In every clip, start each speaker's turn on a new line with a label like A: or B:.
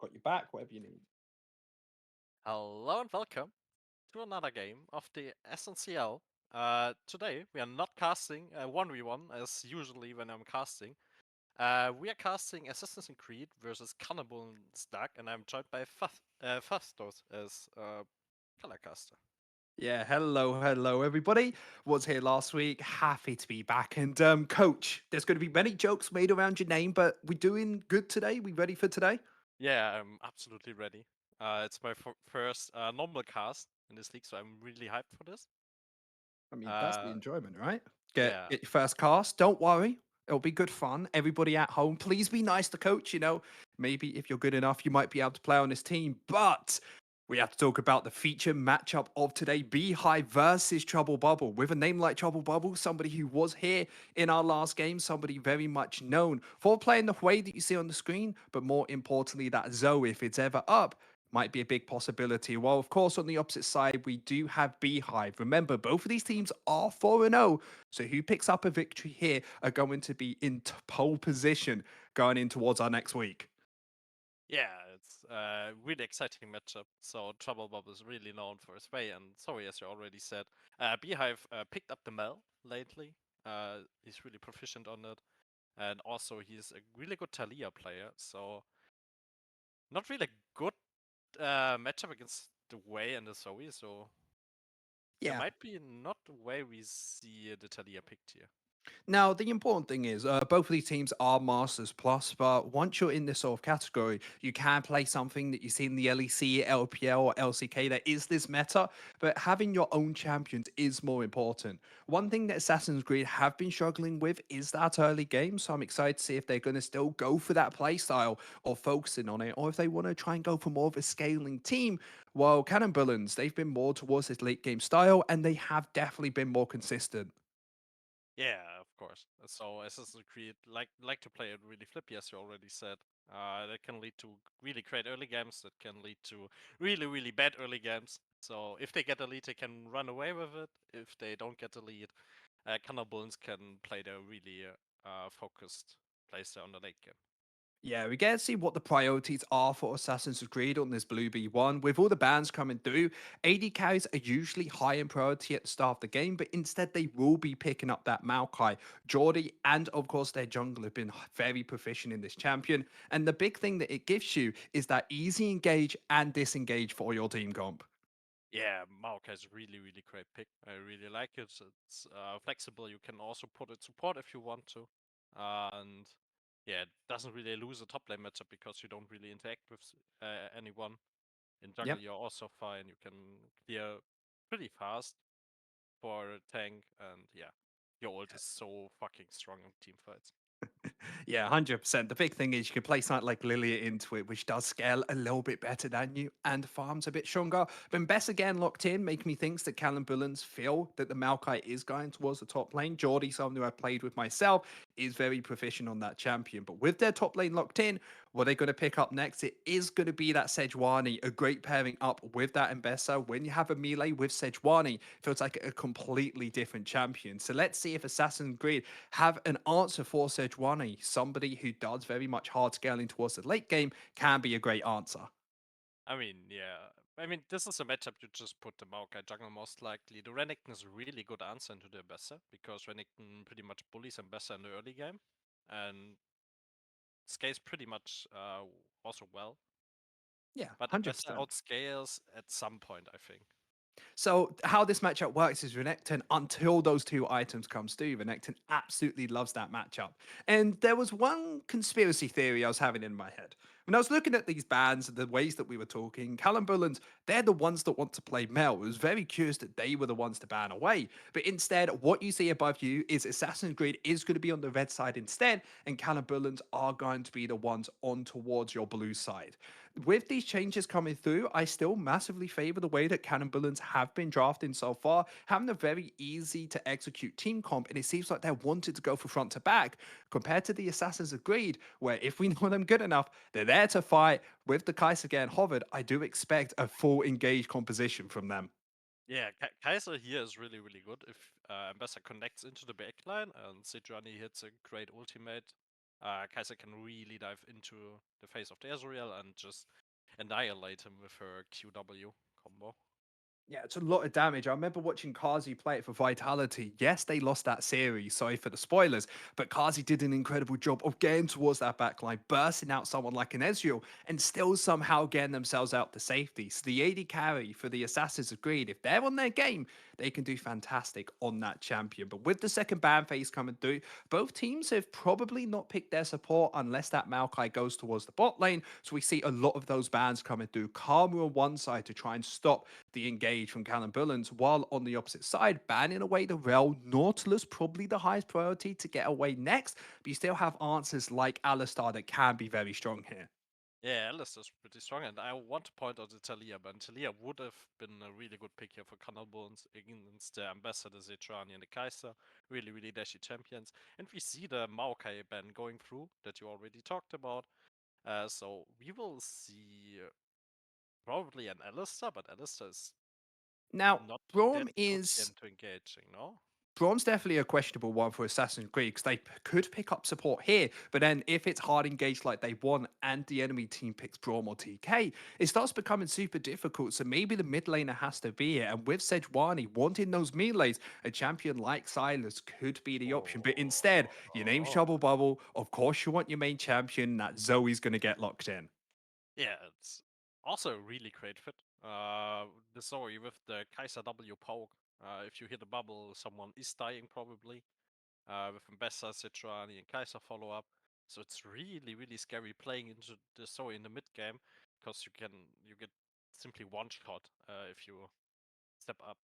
A: Got your back, whatever you need.
B: Hello and welcome to another game of the SNCL. Today we are not casting a 1v1 as usually when I'm casting. We are casting Assassin's Creed versus KanelBullens DAG, and I'm joined by Fastos as color caster.
A: Yeah, hello, everybody. Was here last week. Happy to be back. And coach, there's going to be many jokes made around your name, but we doing good today? We ready for today?
B: Yeah, I'm absolutely ready. It's my first normal cast in this league, so I'm really hyped for this.
A: I mean, that's the
B: Uh,
A: enjoyment, right?
B: yeah,
A: Get your first cast. Don't worry. It'll be good fun. Everybody at home, please be nice to coach. Maybe if you're good enough, you might be able to play on this team. But we have to talk about the feature matchup of today, Beehive versus Trouble Bubble. With a name like Trouble Bubble, somebody who was here in our last game, somebody very much known for playing the way that you see on the screen, but more importantly, that Zoe, if it's ever up, might be a big possibility. Well, of course, on the opposite side, we do have Beehive. Remember, both of these teams are 4-0. So who picks up a victory here are going to be in pole position going in towards our next week.
B: Yeah, it's a really exciting matchup. So Trouble Bob is really known for his way, and sorry, as you already said, Beehive picked up the Mel lately. He's really proficient on it, and also he's a really good Talia player. So not really good matchup against the Way and the Zoe. So there
A: Yeah,
B: might be not the way we see the Talia picked here.
A: now, the important thing is both of these teams are Masters Plus, but once you're in this sort of category, you can play something that you see in the LEC, LPL, or LCK. There is this meta, but having your own champions is more important. One thing that Assassin's Creed have been struggling with is that early game, so I'm excited to see if they're going to still go for that play style or focusing on it, or if they want to try and go for more of a scaling team. Well, KanelBullens, they've been more towards this late game style, and they have definitely been more consistent.
B: Yeah, of course. So Assassin's Creed like to play it really flippy, as you already said. That can lead to really great early games. That can lead to really bad early games. So if they get a lead, they can run away with it. If they don't get a lead, KanelBullens can play their really focused playstyle on the late game.
A: Yeah, we get to see what the priorities are for Assassin's Creed on this Blue B1. With all the bans coming through, AD carries are usually high in priority at the start of the game, but instead they will be picking up that Maokai. Geordie and of course their jungle have been very proficient in this champion. And the big thing that it gives you is that easy engage and disengage for your team comp.
B: Yeah, Maokai is really great pick. I really like it. It's flexible. You can also put it support if you want to, and yeah, it doesn't really lose a top lane matchup because you don't really interact with anyone. In jungle,
A: Yep.
B: you're also fine. You can clear pretty fast for a tank, and yeah, your ult is so fucking strong in team fights.
A: Yeah, 100%. The big thing is you can play something like Lilia into it, which does scale a little bit better than you and farms a bit stronger. But Bess again locked in, making me think that KanelBullens feel that the Maokai is going towards the top lane. Geordie, someone who I played with myself, is very proficient on that champion. But with their top lane locked in, what they're going to pick up next, it is going to be that Sejuani, a great pairing up with that Mbessa. When you have a melee with Sejuani, feels like a completely different champion. So let's see if Assassin's Creed have an answer for Sejuani. Somebody who does very much hard scaling towards the late game can be a great answer.
B: I mean, yeah. I mean, this is a matchup you just put the Maokai jungle most likely. The Renekton is a really good answer into the Ambassador because Renekton pretty much bullies Ambassador in the early game and scales pretty much also well.
A: Yeah,
B: But Ambassador
A: 100%.
B: outscales at some point, I think.
A: So how this matchup works is Renekton, until those two items comes through, Renekton absolutely loves that matchup. And there was one conspiracy theory I was having in my head. When I was looking at these bands and the ways that we were talking, KanelBullens, they're the ones that want to play Mel. I was very curious that they were the ones to ban away. But instead, what you see above you is Assassin's Creed is going to be on the red side instead, and KanelBullens are going to be the ones on towards your blue side. With these changes coming through, I still massively favor the way that KanelBullens have been drafting so far, having a very easy to execute team comp, and it seems like they're wanted to go for front to back compared to the Assassin's Creed, where if we know them good enough, they're there to fight. With the Kaiser and Hovered, I do expect a full engaged composition from them.
B: Yeah, Kaiser here is really good if Ambassador connects into the backline and Sejuani hits a great ultimate Kai'Sa can really dive into the face of the Ezreal and just annihilate him with her QW combo.
A: Yeah, it's a lot of damage. I remember watching Kazi play it for Vitality. Yes, they lost that series. Sorry for the spoilers, but Kazi did an incredible job of getting towards that backline, bursting out someone like an Ezreal, and still somehow getting themselves out to safety. So the AD carry for the Assassins of Greed, if they're on their game, they can do fantastic on that champion. But with the second ban phase coming through, both teams have probably not picked their support unless that Maokai goes towards the bot lane. So we see a lot of those bans coming through. Karma on one side to try and stop the engage from KanelBullens, while on the opposite side, banning away the Rel, Nautilus probably the highest priority to get away next, but you still have answers like Alistar that can be very strong here.
B: Yeah, Alistair's pretty strong, and I want to point out the Talia, but Talia would have been a really good pick here for KanelBullens against the Ambassador, Zetrani, and the Kai'Sa. Really, really dashy champions. And we see the Maokai ban going through that you already talked about. So we will see probably an Alistair, but Alistair is
A: Now,
B: not that
A: Braum
B: good
A: is
B: into engaging, no?
A: Braum's definitely a questionable one for Assassin's Creed because they could pick up support here, but then if it's hard engaged like they want and the enemy team picks Braum or TK, it starts becoming super difficult. So maybe the mid laner has to be it. And with Sejuani wanting those melees, a champion like Silas could be the option. But instead, your name's
B: Oh.
A: Trouble Bubble. Of course, you want your main champion. That Zoe's going to get locked in.
B: Yeah, it's also a really great fit. The story with the Kaiser W poke. If you hit a bubble, someone is dying probably. With Mbessa, Citrani, and Kaiser follow up. So it's really, really scary playing into the story in the mid game because you get simply one shot if you step up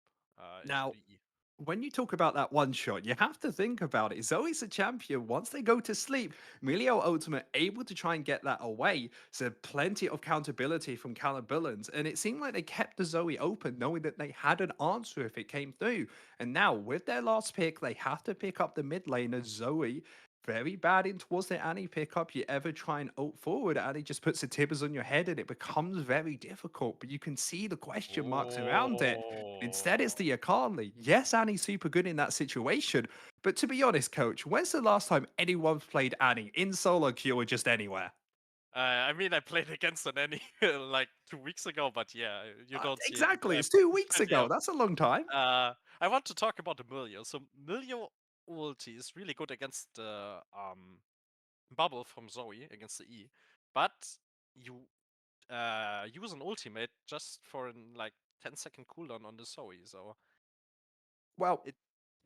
B: into
A: Now,
B: the E.
A: when you talk about that one shot, you have to think about it. Zoe's a champion. Once they go to sleep, Melio Ultimate able to try and get that away. So plenty of countability from KanelBullens. And it seemed like they kept the Zoe open, knowing that they had an answer if it came through. And now with their last pick, they have to pick up the mid laner, Zoe. Very bad in towards the Annie pickup. You ever try and ult forward, Annie just puts the tibbers on your head and it becomes very difficult. But you can see the question marks around it. Instead, it's
B: Oh.
A: the Akali. Yes, Annie's super good in that situation. But to be honest, coach, when's the last time anyone's played Annie in solo queue or just anywhere?
B: I mean, I played against an Annie like 2 weeks ago, but yeah, you don't see it
A: Exactly. It's
B: pretty
A: 2 weeks
B: much, yeah.
A: ago. That's a long time.
B: I want to talk about the Milio. So Milio ulti is really good against the bubble from Zoe against the E, but you use an ultimate just for an like 10-second cooldown on the Zoe, so
A: Well,
B: it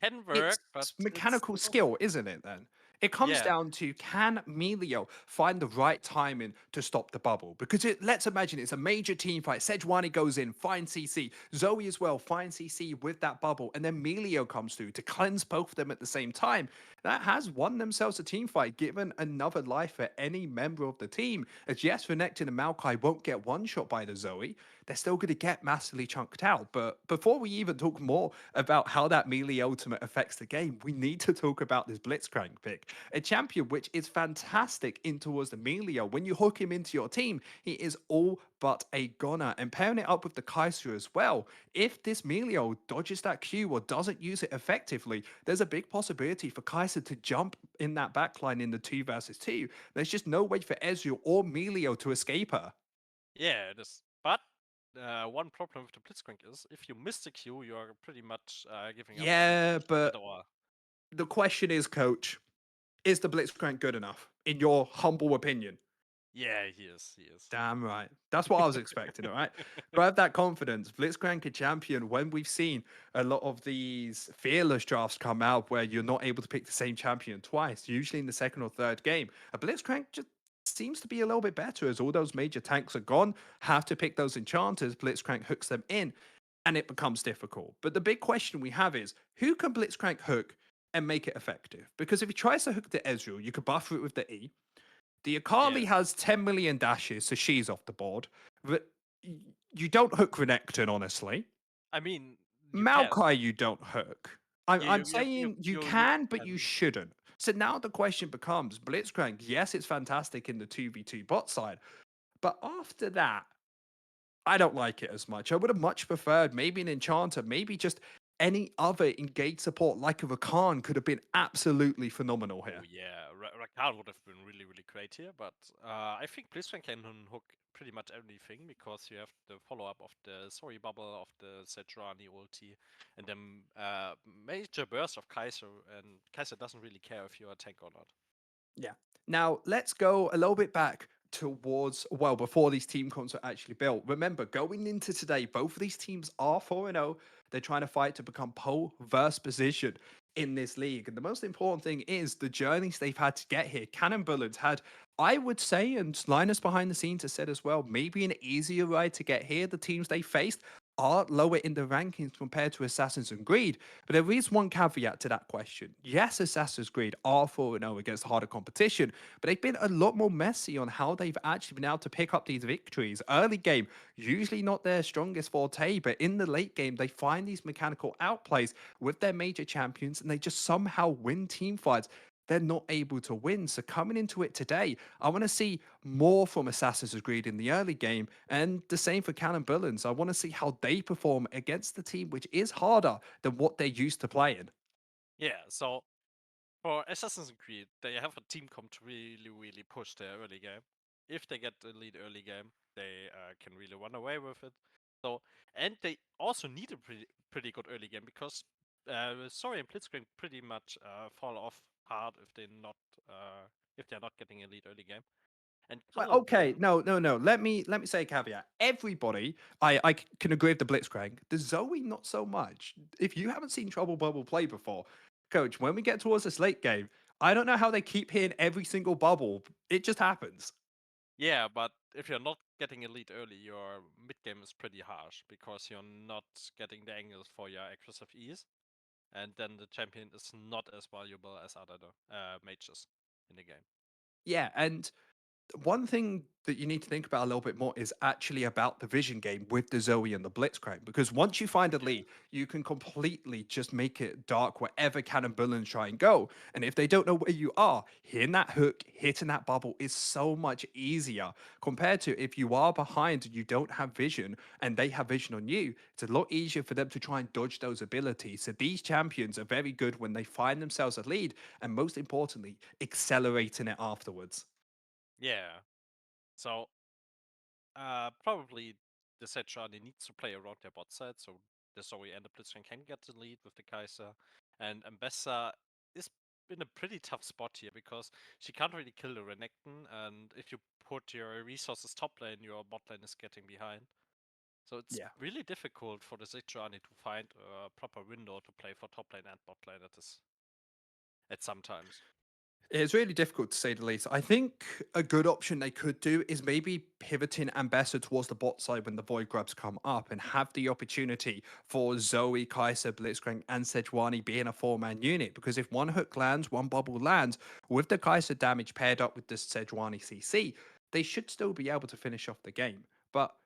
B: can
A: it's
B: work, but it's
A: mechanical
B: still
A: skill, isn't it then? It comes
B: yeah.
A: down to can Melio find the right timing to stop the bubble? Because let's imagine it's a major team fight. Sejuani goes in, finds CC. Zoe as well finds CC with that bubble. And then Melio comes through to cleanse both of them at the same time. That has won themselves a team fight, given another life for any member of the team. As yes, Renekton and Maokai won't get one shot by the Zoe, they're still going to get massively chunked out. But before we even talk more about how that melee ultimate affects the game, we need to talk about this Blitzcrank pick. A champion which is fantastic in towards the Melio. When you hook him into your team, he is all but a goner. And pairing it up with the Kaiser as well, if this Melio dodges that Q or doesn't use it effectively, there's a big possibility for Kaiser to jump in that backline in the 2 versus 2. There's just no way for Ezreal or Melio to escape her.
B: Yeah, it is. But one problem with the Blitzcrank is if you miss the Q, you are pretty much giving up pretty
A: Yeah,
B: much at
A: but
B: all.
A: the question is, coach, is the Blitzcrank good enough, in your humble opinion?
B: Yeah, he is. He is.
A: Damn right. That's what I was expecting, all right? Grab that confidence. Blitzcrank a champion when we've seen a lot of these fearless drafts come out where you're not able to pick the same champion twice, usually in the second or third game. A Blitzcrank just seems to be a little bit better as all those major tanks are gone, have to pick those enchanters, Blitzcrank hooks them in, and it becomes difficult. But the big question we have is who can Blitzcrank hook and make it effective? Because if he tries to hook the Ezreal, you could buffer it with the E. The
B: Yeah.
A: Akali has 10 million dashes, so she's off the board. But you don't hook Renekton, honestly.
B: I mean, you can.
A: Maokai, you don't hook. I'm saying you
B: You
A: can, but you
B: can.
A: shouldn't. So now the question becomes Blitzcrank, yes, it's fantastic in the 2v2 bot side. But after that, I don't like it as much. I would have much preferred maybe an enchanter, maybe just any other engaged support like a Rakan could have been absolutely phenomenal
B: Oh
A: here.
B: yeah, Rakan would have been really, really great here, but I think Blitzcrank can hook pretty much everything because you have the follow-up of the Sorry Bubble, of the Sejuani ulti, and then major burst of Kaiser, and Kaiser doesn't really care if you're a tank or not.
A: Yeah. Now let's go a little bit back towards, well, before these team comps were actually built. Remember, going into today, both of these teams are 4-0. They're trying to fight to become pole versus position in this league. And the most important thing is the journeys they've had to get here. KanelBullens had, I would say, and Linus behind the scenes has said as well, maybe an easier ride to get here. The teams they faced are lower in the rankings compared to Assassin's and Greed. But there is one caveat to that question. Yes, Assassin's Creed are 4-0 against harder competition, but they've been a lot more messy on how they've actually been able to pick up these victories. Early game, usually not their strongest forte, but in the late game, they find these mechanical outplays with their major champions and they just somehow win team fights they're not able to win. So coming into it today, I want to see more from Assassin's Creed in the early game, and the same for KanelBullens. I want to see how they perform against the team, which is harder than what they're used to playing.
B: Yeah, so for Assassin's Creed, they have a team comp to really, really push their early game. If they get the lead early game, they can really run away with it. So, and they also need a pretty good early game because Sorry and Blitzcrank pretty much fall off hard if they're not getting a lead early game. And
A: Well,
B: Connell
A: okay,
B: Bullen,
A: no. Let me say a caveat. Everybody, can agree with the Blitzcrank. The Zoe, not so much. If you haven't seen Trouble Bubble play before, Coach, when we get towards this late game, I don't know how they keep hitting every single bubble. It just happens.
B: yeah, but if you're not getting a lead early, your mid game is pretty harsh because you're not getting the angles for your aggressive ease. And then the champion is not as valuable as other mages in the game.
A: Yeah, and one thing that you need to think about a little bit more is actually about the vision game with the Zoe and the Blitzcrank. Because once you find a
B: Yeah.
A: lead, you can completely just make it dark wherever KanelBullens try and go. And if they don't know where you are, hitting that hook, hitting that bubble is so much easier compared to if you are behind and you don't have vision and they have vision on you. It's a lot easier for them to try and dodge those abilities. So these champions are very good when they find themselves a lead and most importantly, accelerating it afterwards.
B: Yeah. So probably the Sejuani needs to play around their bot side, so the Zoe and the Blitzcrank can get the lead with the Kaiser. And Ambessa is in a pretty tough spot here because she can't really kill the Renekton, and if you put your resources top lane, your bot lane is getting behind. So it's
A: Yeah.
B: really difficult for the Sejuani to find a proper window to play for top lane and bot lane at some times.
A: It's really difficult to say the least. I think a good option they could do is maybe pivoting Ambassador towards the bot side when the Void Grubs come up and have the opportunity for Zoe, Kaiser, Blitzcrank, and Sejuani being a four-man unit. Because if one hook lands, one bubble lands, with the Kaiser damage paired up with the Sejuani CC, they should still be able to finish off the game. But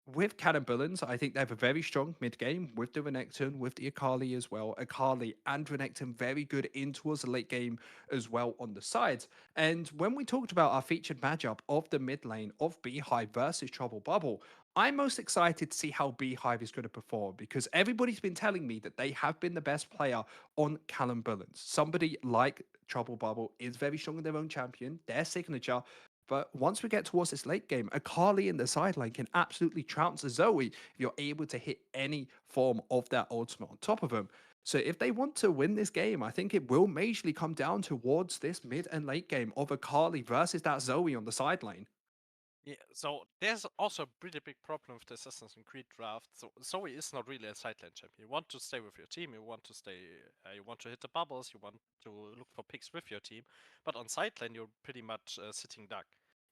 A: with KanelBullens, I think they have a very strong mid game with the Renekton, with the Akali as well. Akali and Renekton very good in towards the late game as well on the sides. And when we talked about our featured matchup of the mid lane of Beehive versus Trouble Bubble, I'm most excited to see how Beehive is going to perform because everybody's been telling me that they have been the best player on KanelBullens. Somebody like Trouble Bubble is very strong in their own champion, their signature. But once we get towards this late game, Akali in the sideline can absolutely trounce a Zoe if you're able to hit any form of that ultimate on top of him. So if they want to win this game, I think it will majorly come down towards this mid and late game of Akali versus that Zoe on the sideline.
B: Yeah, so there's also a pretty big problem with the Assassin's Creed draft. So Zoe is not really a sideline champion. You want to stay with your team, you want to you want to hit the bubbles, you want to look for picks with your team. But on sideline, you're pretty much sitting duck.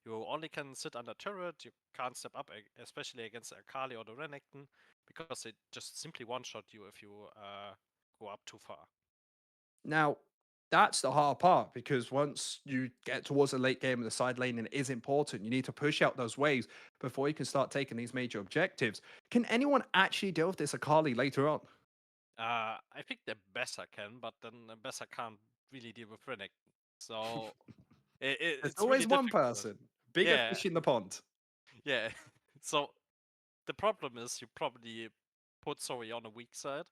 B: You only can sit under turret. You can't step up, especially against the Akali or the Renekton, because they just simply one-shot you if you go up too far.
A: Now, that's the hard part because once you get towards the late game of the side lane and it is important, you need to push out those waves before you can start taking these major objectives. Can anyone actually deal with this Akali later on?
B: I think the Bessa can, but then the Bessa can't really deal with Renekton. So
A: There's
B: it's
A: always
B: really
A: one
B: difficult.
A: person, bigger
B: Yeah,
A: fish in the pond.
B: yeah. So the problem is you probably put Zoe on a weak side,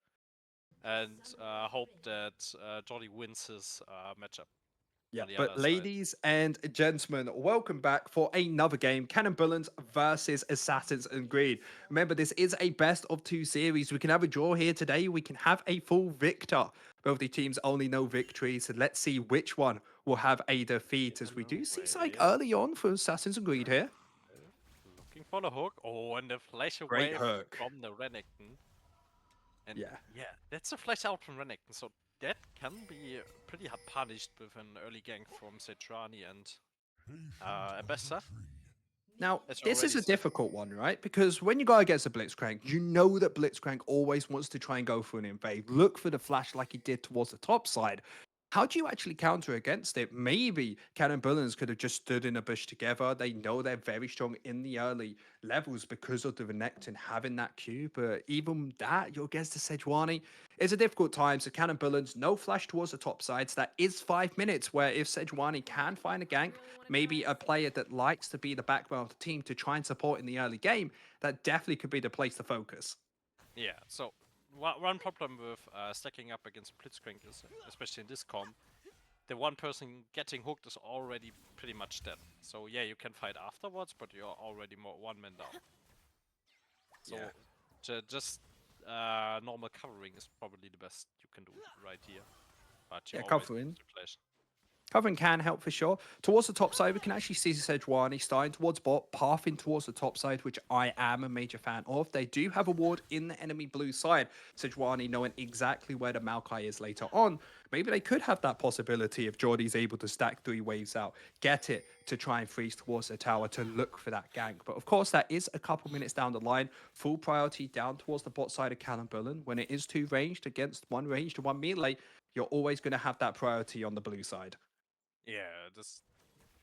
B: and hope that Jordy wins his matchup
A: Yeah,
B: on the
A: but
B: other side.
A: ladies and gentlemen, welcome back for another game, KanelBullens versus Assassins and Greed. Remember, this is a best of two series. We can have a draw here today. We can have a full victor. Both the teams only know victories, so let's see which one will have a defeat. As we do see something
B: Away.
A: early on for Assassins and Greed here.
B: Looking for the hook. Oh, and the flash
A: Great
B: away
A: hook.
B: from the Renekton. And
A: Yeah.
B: yeah, that's a flash out from Renekton, so that can be pretty hard punished with an early gank from Sejuani and Abessa,
A: Now,
B: as you
A: this is
B: already
A: a
B: said.
A: difficult one, right? Because when you go against a Blitzcrank, you know that Blitzcrank always wants to try and go for an invade, look for the flash like he did towards the top side. How do you actually counter against it? Maybe KanelBullens could have just stood in a bush together. They know they're very strong in the early levels because of the Renekton having that Q. But even that, you're against the Sejuani. It's a difficult time. So KanelBullens, no flash towards the top side. So that is 5 minutes where if Sejuani can find a gank, maybe a player that likes to be the backbone of the team to try and support in the early game, that definitely could be the place to focus.
B: Yeah, so one problem with stacking up against Blitzcrank is, especially in this comp, the one person getting hooked is already pretty much dead. So yeah, you can fight afterwards, but you're already more one man down. So
A: Yeah.
B: just normal covering is probably the best you can do right here. But you
A: Yeah,
B: always need
A: covering.
B: to flash.
A: Covering can help for sure. Towards the top side, we can actually see Sejuani starting towards bot, pathing towards the top side, which I am a major fan of. They do have a ward in the enemy blue side. Sejuani knowing exactly where the Maokai is later on. Maybe they could have that possibility if Jordy's able to stack 3 waves out, get it to try and freeze towards the tower to look for that gank. But of course, that is a couple minutes down the line. Full priority down towards the bot side of KanelBullen. When it is two ranged against one ranged and one melee, you're always going to have that priority on the blue side.
B: Yeah, this,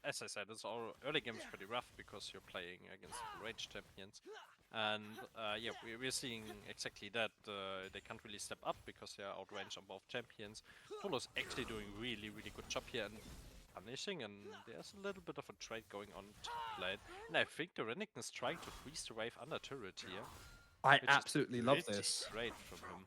B: as I said, this all early game is pretty rough because you're playing against range champions, and yeah, we're seeing exactly that. They can't really step up because they are outranged on both champions. Solo's actually doing really good job here and punishing, and there's a little bit of a trade going on top lane. And I think the Renekton is trying to freeze the wave under turret here,
A: I
B: which is
A: absolutely love
B: pretty
A: this.
B: great from him.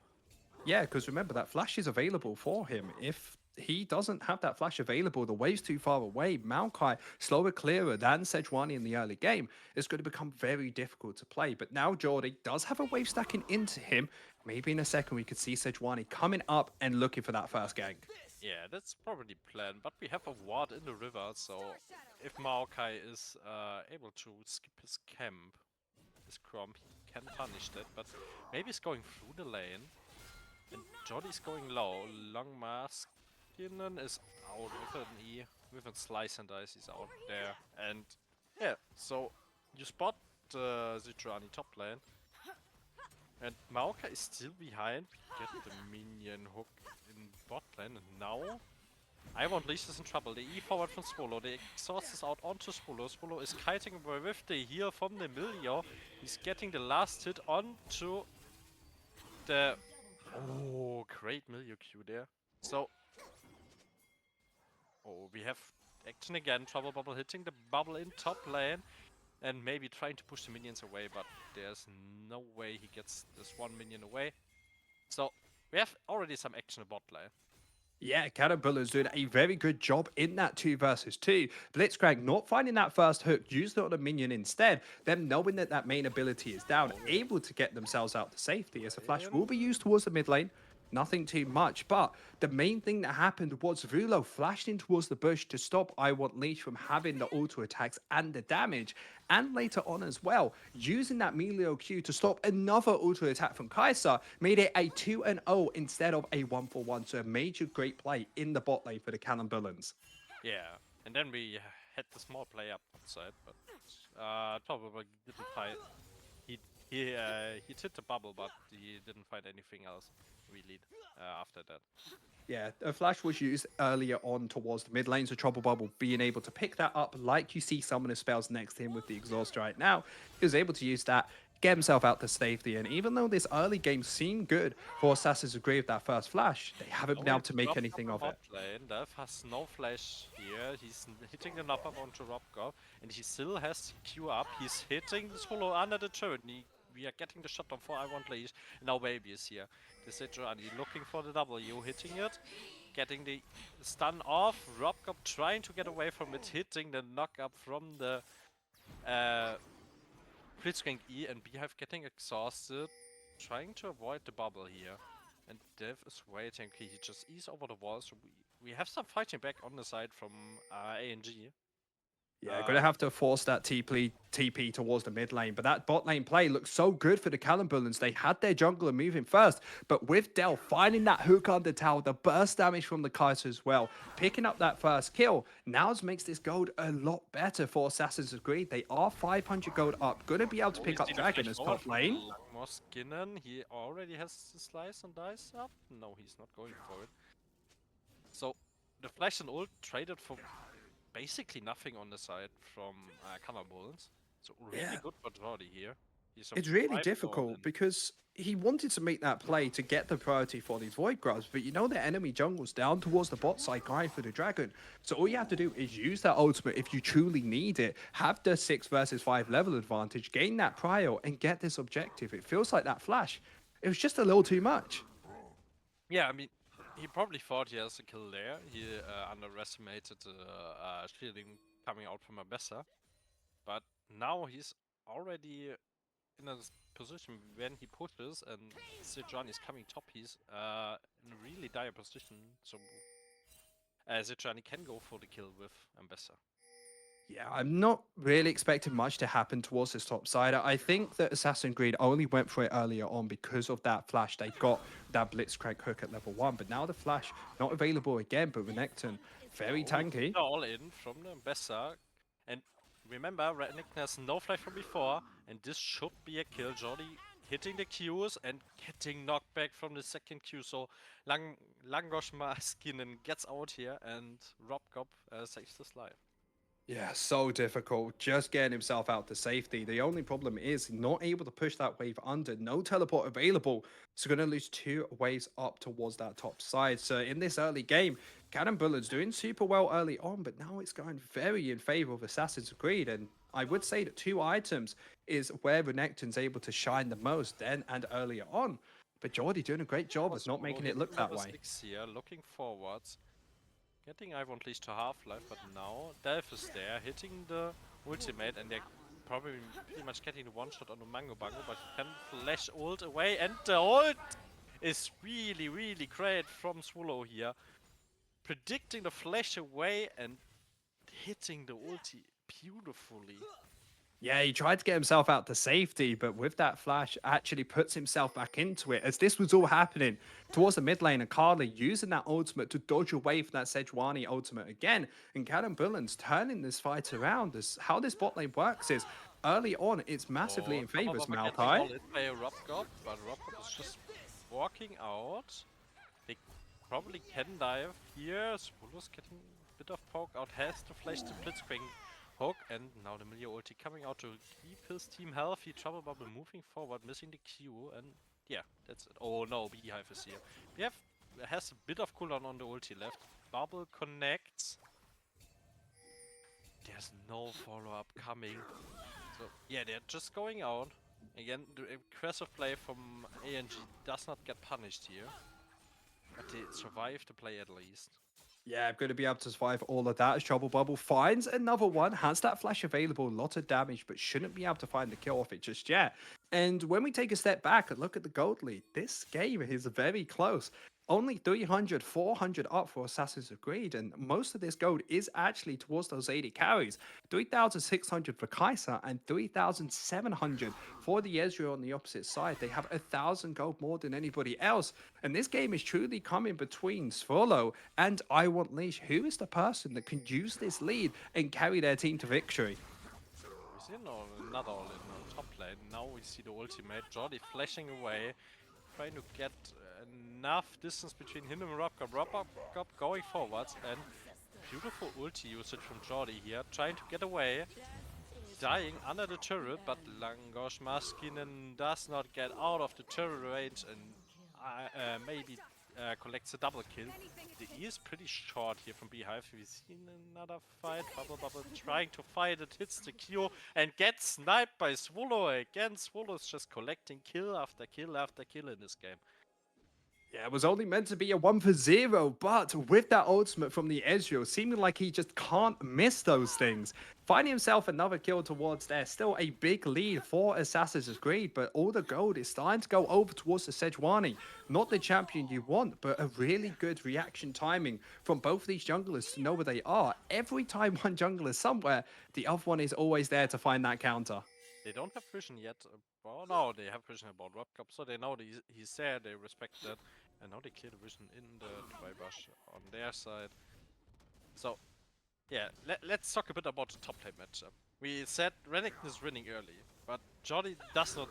A: Yeah, because remember that flash is available for him. If he doesn't have that flash available, the wave's too far away. Maokai slower, clearer than Sejuani in the early game. It's going to become very difficult to play. But now Jordy does have a wave stacking into him. Maybe in a second we could see Sejuani coming up and looking for that first gank.
B: Yeah, that's probably planned, but we have a ward in the river, so if Maokai is able to skip his camp, his crump, he can punish that, but maybe he's going through the lane, and Jody's going low. Long Mask is out with an E, with a slice and dice, he's out there, and yeah, so you spot Zitrani top lane, and Maokai is still behind, get the minion hook in bot lane, and now I won't leash is in trouble. The E forward from Swallow. The exhaust is out onto Swallow. Swallow is kiting away with the heal from the Emilio. He's getting the last hit onto the... Oh, great Milio Q there. So... Oh, we have action again. Trouble Bubble hitting the bubble in top lane. And maybe trying to push the minions away, but there's no way he gets this one minion away. So, we have already some action in bot lane.
A: Yeah, KanelBullens is doing a very good job in that 2 versus 2. Blitzcrank not finding that first hook, used it on a minion instead. Them knowing that that main ability is down, able to get themselves out to safety as the flash will be used towards the mid lane. Nothing too much, but the main thing that happened was Vulo flashed in towards the bush to stop I Want Leash from having the auto attacks and the damage, and later on as well, using that Melio Q to stop another auto attack from Kai'Sa made it a 2-0 instead of a 1-for-1, so a major great play in the bot lane for the KanelBullens.
B: Yeah, and then we had the small play up outside, but probably didn't find. He hit the bubble, but he didn't find anything else really after that.
A: Yeah, a flash was used earlier on towards the mid lane, so Trouble Bubble being able to pick that up like you see Summoner spells next to him with the exhaust right now, he was able to use that, get himself out to safety, and even though this early game seemed good for Assassin's Creed with that first flash, they haven't
B: Oh,
A: been able
B: it's
A: to make
B: Rob
A: anything
B: on
A: of
B: bot
A: it.
B: lane. Dev has no flash here. He's hitting the knock up onto Robgoff, and he still has Q up. He's hitting the Swallow under the turret. We are getting the shot on for I Want Leash, and now Baby is here. The Sejuani looking for the W, hitting it, getting the stun off. Robcop trying to get away from it, hitting the knock up from the Blitzcrank E, and Beehive getting exhausted, trying to avoid the bubble here. And Dev is waiting. Okay, he just ease over the wall, so we have some fighting back on the side from ANG.
A: Yeah, gonna have to force that TP towards the mid lane, but that bot lane play looks so good for the KanelBullens. They had their jungler moving first, but with Dell finding that hook under tower, the burst damage from the Kaiser as well, picking up that first kill, now makes this gold a lot better for Assassin's Creed. They are 500 gold up, gonna be able to
B: Oh, we
A: pick up
B: see the
A: Dragon
B: flash
A: as
B: forward
A: top
B: from
A: lane.
B: Skinnen. He already has the slice and dice up. No, he's not going for it. So the flash and ult traded for basically nothing on the side from KanelBullens. So really
A: Yeah.
B: good for Jordi here. He
A: It's really
B: survived all
A: difficult
B: in.
A: because he wanted to make that play to get the priority for these Void Grubs, but you know the enemy jungle's down towards the bot side going for the Dragon. So all you have to do is use that ultimate if you truly need it, have the 6 versus 5 level advantage, gain that prio, and get this objective. It feels like that flash. It was just a little too much.
B: Yeah, I mean, he probably thought he has a kill there. He underestimated the shielding coming out from Abessa. But now he's already in a position when he pushes and Sejuani is coming top, he's in a really dire position. So Sejuani can go for the kill with Ambessa.
A: Yeah, I'm not really expecting much to happen towards this top side. I think that Assassin's Creed only went for it earlier on because of that flash. They got that Blitzcrank hook at level 1, but now the flash not available again, but Renekton, very
B: Oh, we see
A: tanky.
B: the all in from the Ambessa. And remember, Renekton has no flash from before, and this should be a kill. Jordi hitting the Qs and getting knocked back from the second Q. So Langosh Maskinen gets out here, and Robcop saves his life.
A: Yeah, so difficult. Just getting himself out to safety. The only problem is not able to push that wave under. No teleport available. So going to lose 2 waves up towards that top side. So in this early game, KanelBullens doing super well early on, but now it's going very in favor of Assassin's Creed. And I would say that 2 items is where Renekton's able to shine the most then and earlier on. But Jordi doing a great job of not making it look that way.
B: 6 here, looking forwards. Getting Ivan Leash to half-life, but now Delph is there, hitting the ultimate, and they're probably pretty much getting the one-shot on the Mango Bango, but he can flash ult away, and the ult is really, really great from Swallow here. Predicting the flash away and hitting the ulti beautifully.
A: Yeah, he tried to get himself out to safety, but with that flash, actually puts himself back into it. As this was all happening towards the mid lane, and Carly using that ultimate to dodge away from that Sejuani ultimate again, and KanelBullens turning this fight around. As how this bot lane works is early on, it's massively in favor of
B: Getting
A: Malphite.
B: all in by Robcop, but Robcop is just walking out. They probably can dive here. Swallow's getting a bit of poke out, has to flash the Blitzcrank hook, and now the Milio ulti coming out to keep his team healthy. Trouble Bubble moving forward, missing the Q, and yeah, that's it. Oh no, Beehive is here. Beehive has a bit of cooldown on the ulti left. Bubble connects. There's no follow-up coming. So yeah, they're just going out. Again, the aggressive play from ANG does not get punished here. But they survive the play at least.
A: Yeah, I'm going to be able to survive all of that as Trouble Bubble finds another one, has that flash available, a lot of damage, but shouldn't be able to find the kill off it just yet. And when we take a step back and look at the gold lead, this game is very close. Only 300, 400 up for Assassin's Creed, and most of this gold is actually towards those 80 carries. 3,600 for Kaiser and 3,700 for the Ezreal on the opposite side. They have 1,000 gold more than anybody else, and this game is truly coming between Swallow and I Want Leash. Who is the person that can use this lead and carry their team to victory?
B: We see another all in the top lane. Now we see the ultimate. Jordi flashing away, trying to get enough distance between him and Robcop. Robcop going forwards, and beautiful ulti usage from Jordi here, trying to get away. Dying under the turret, but Langosh Maskinen does not get out of the turret range and maybe collects a double kill. The E is pretty short here from Beehive. We've seen another fight. Bubble trying to fight it, hits the Q and gets sniped by Swallow again. Swallow's just collecting kill after kill after kill in this game.
A: Yeah, it was only meant to be a 1 for 0, but with that ultimate from the Ezreal, seeming like he just can't miss those things. Finding himself another kill towards there, still a big lead for Assassin's Creed, but all the gold is starting to go over towards the Sejuani. Not the champion you want, but a really good reaction timing from both of these junglers to know where they are. Every time one jungler is somewhere, the other one is always there to find that counter.
B: They don't have vision yet. Well, no, they have vision about Rob Cup, so they know that he's there, they respect that. And now they clear the vision in the Tribush on their side. So, yeah, let's talk a bit about the top lane matchup. We said Renekton is winning early, but Jordi does not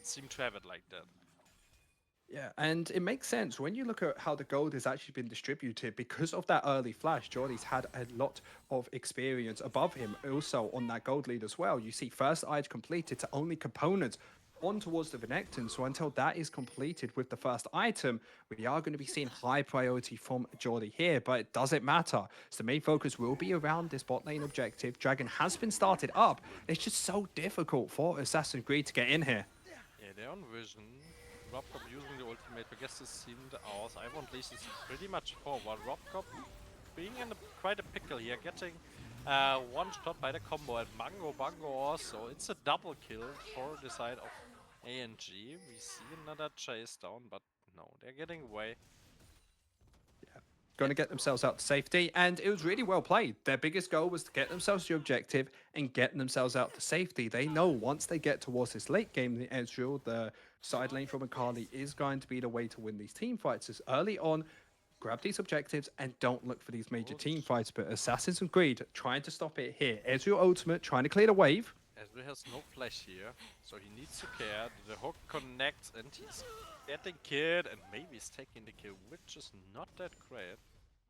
B: seem to have it like that.
A: Yeah, and it makes sense when you look at how the gold has actually been distributed because of that early flash. Jordy's had a lot of experience above him also on that gold lead as well. You see, first eye completed to only components on towards the Venecton. So until that is completed with the first item, we are going to be seeing high priority from Jordy here, but it doesn't matter. So the main focus will be around this bot lane objective. Dragon has been started up. It's just so difficult for Assassin's Creed to get in here.
B: Yeah, they're on vision. Robcop using the ultimate, I guess this seemed ours. I want Leash is pretty much forward. Robcop being in quite a pickle here, getting one shot by the combo and Bango also. It's a double kill for the side of ANG. We see another chase down, but no, they're getting away.
A: Going to get themselves out to safety, and it was really well played. Their biggest goal was to get themselves to the objective and get themselves out to safety. They know once they get towards this late game, the Ezreal, the side lane from Akali, is going to be the way to win these team fights. As early on, grab these objectives and don't look for these major team fights. But Assassin's Creed trying to stop it here. Ezreal ultimate trying to clear the wave.
B: Ezreal has no flash here, so he needs to care. The hook connects and he's getting killed and maybe he's taking the kill, which is not that great.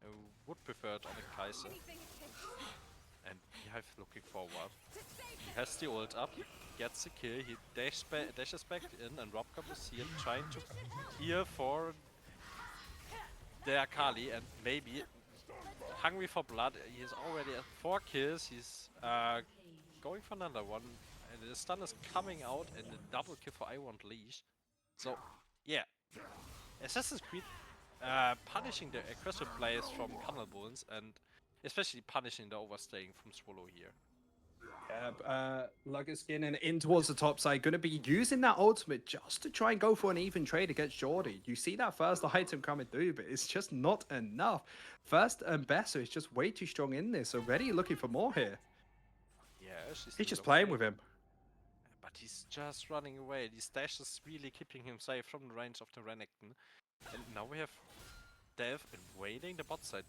B: I would prefer it on a Kaiser. And Beehive looking forward. He has the ult up, gets the kill, he dashes back in, and Robcop is here trying to heal for the Akali, and maybe hungry for blood. He is already at 4 kills, he's going for another one, and the stun is coming out, and a double kill for I Want Leash. So, yeah. Assassin's Creed punishing the aggressive players from KanelBullens and especially punishing the overstaying from Swallow here.
A: Luggerskin and in towards the top side, going to be using that ultimate just to try and go for an even trade against Jordy. You see that first item coming through, but it's just not enough. First and Besser is just way too strong in this. Already looking for more here.
B: Yeah,
A: he's just playing with him.
B: But he's just running away. These dashes really keeping him safe from the range of the Renekton. And now we have Dev invading the bot side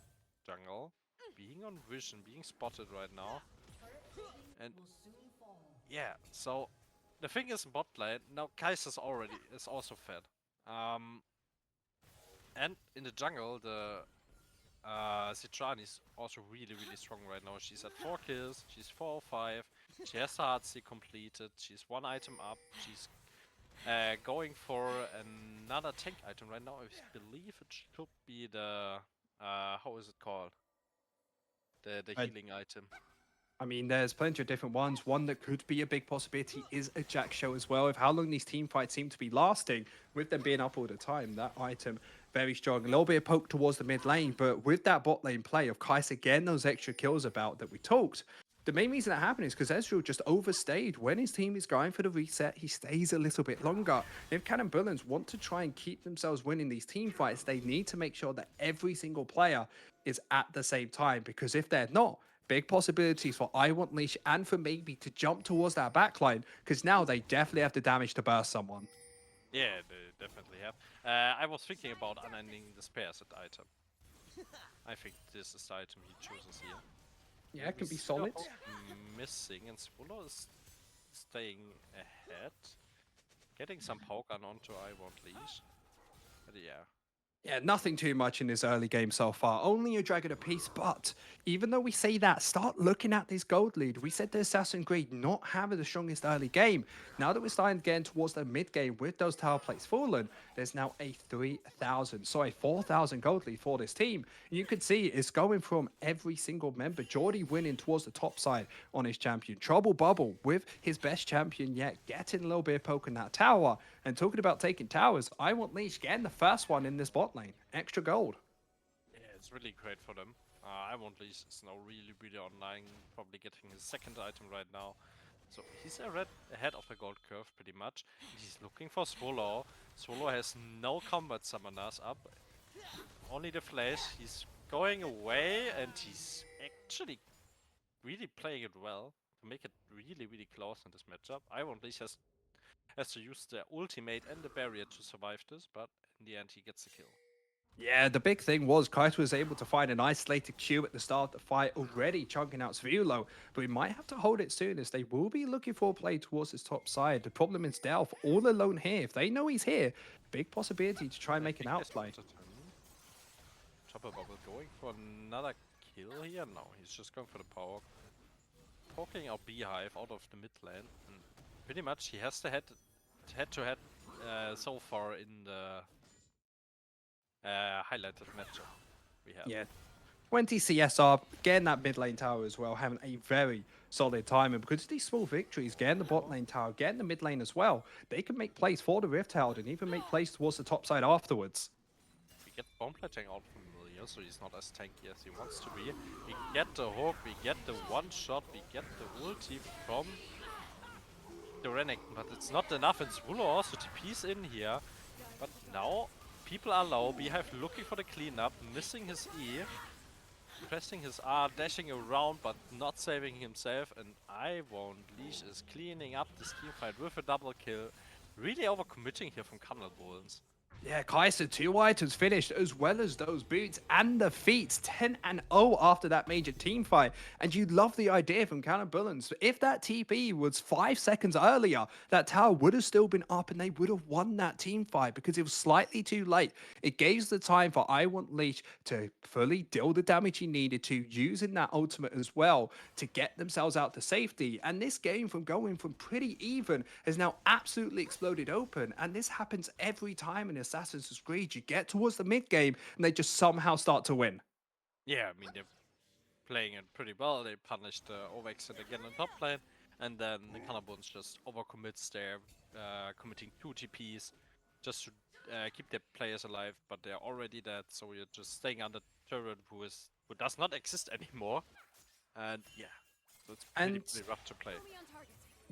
B: jungle, being on vision, being spotted right now. And yeah, so the thing is in bot lane, now Kaiser's already is also fed. And in the jungle, the Citrani is also really strong right now. She's at 4 kills, she's 4-5, she has the Heartsea completed, she's 1 item up, she's going for another tank item right now. I believe it should be the how is it called? The healing item.
A: I mean, there's plenty of different ones. One that could be a big possibility is a Jack show as well. If how long these team fights seem to be lasting, with them being up all the time, that item very strong. A little bit of poke towards the mid lane, but with that bot lane play of Kaiser getting those extra kills about that we talked, the main reason that happened is because Ezreal just overstayed. When his team is going for the reset, he stays a little bit longer. If KanelBullens want to try and keep themselves winning these team fights, they need to make sure that every single player is at the same time, because if they're not, big possibilities for I Want Leash and for maybe to jump towards that backline, because now they definitely have the damage to burst someone.
B: Yeah, they definitely have. I was thinking about unending the spares at item. I think this is the item he chooses here.
A: Yeah, it can be solid.
B: Missing, and Swallow is staying ahead. Getting some poke on onto I Want Leash. But yeah.
A: Yeah, nothing too much in this early game so far. Only a dragon apiece. But even though we say that, start looking at this gold lead. We said the Assassin's Creed not having the strongest early game. Now that we're starting getting towards the mid game with those tower plates fallen, there's now a 3,000, sorry, 4,000 gold lead for this team. And you can see it's going from every single member. Geordie winning towards the top side on his champion. Trouble Bubble with his best champion yet, getting a little bit of poke in that tower. And talking about taking towers, I want Leash getting the first one in this bot lane. Extra gold.
B: Yeah, it's really great for them. I want Lee's is now really online, probably getting his second item right now. So he's ahead of the gold curve pretty much. He's looking for Swallow. Swallow has no combat summoners up, only the flash. He's going away and he's actually really playing it well to make it really close in this matchup. I want Lee's has to use the ultimate and the barrier to survive this, but in the end he gets the kill.
A: Yeah, the big thing was Kaiser was able to find an isolated Q at the start of the fight, already chunking out Svulo, but we might have to hold it soon as they will be looking for a play towards his top side. The problem is Delph all alone here. If they know he's here, big possibility to try and
B: I
A: make an
B: think they
A: outplay.
B: spotted him. Chopper Bubble going for another kill here? No, he's just going for the power. Poking our Beehive out of the mid lane. And pretty much he has the head-to-head so far in the highlighted matchup we have.
A: Yeah, 20 CSR, getting that mid lane tower as well, having a very solid time. And because of these small victories, getting the bot lane tower, getting the mid lane as well, they can make plays for the Rift Herald and even make plays towards the top side afterwards.
B: We get bomb plating out from Milia, so he's not as tanky as he wants to be. We get the hook, we get the one shot, we get the ulti from the Renekton, but it's not enough, and Zwulo also TP's in here. But now people are low, Beehive looking for the cleanup, missing his E, pressing his R, dashing around but not saving himself, and I won't. Leash is cleaning up this team fight with a double kill. Really overcommitting here from KanelBullens.
A: Yeah, Kaiser, 2 items finished, as well as those boots and the feats. 10-0 after that major team fight. And you love the idea from KanelBullens. If that TP was 5 seconds earlier, that tower would have still been up and they would have won that team fight because it was slightly too late. It gave the time for I Want Leash to fully deal the damage he needed to, using that ultimate as well to get themselves out to safety. And this game, from going from pretty even, has now absolutely exploded open. And this happens every time in Assassin's Creed. You get towards the mid game and they just somehow start to win.
B: Yeah, I mean, they're playing it pretty well. They punished Overexit again on top lane, and then the KanelBullens just overcommits there, committing 2 TPs just to keep their players alive, but they're already dead, so we're just staying under turret who does not exist anymore. And yeah, so it's pretty rough to play.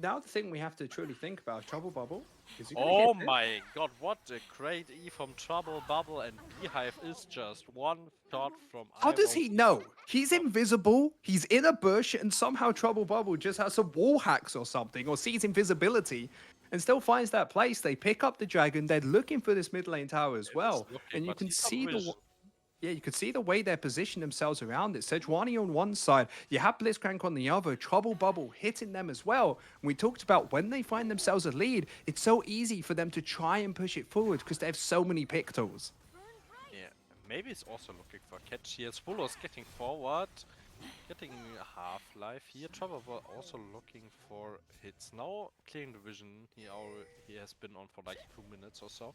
A: Now the thing we have to truly think about, Trouble Bubble, is
B: Oh my god, what a great E from Trouble Bubble, and Beehive is just one shot from
A: How does he know? He's invisible, he's in a bush, and somehow Trouble Bubble just has some wall hacks or something, or sees invisibility, and still finds that place. They pick up the dragon, they're looking for this mid lane tower as well, and you can see the... Yeah, you can see the way they're positioning themselves around it. Sejuani on one side, you have Blitzcrank on the other, Trouble Bubble hitting them as well. And we talked about when they find themselves a lead, it's so easy for them to try and push it forward because they have so many pick tools.
B: Yeah, maybe it's also looking for a catch here. Swallow's getting forward, getting a half-life here. Trouble Bubble also looking for hits. Now clearing the vision, he has been on for like 2 minutes or so.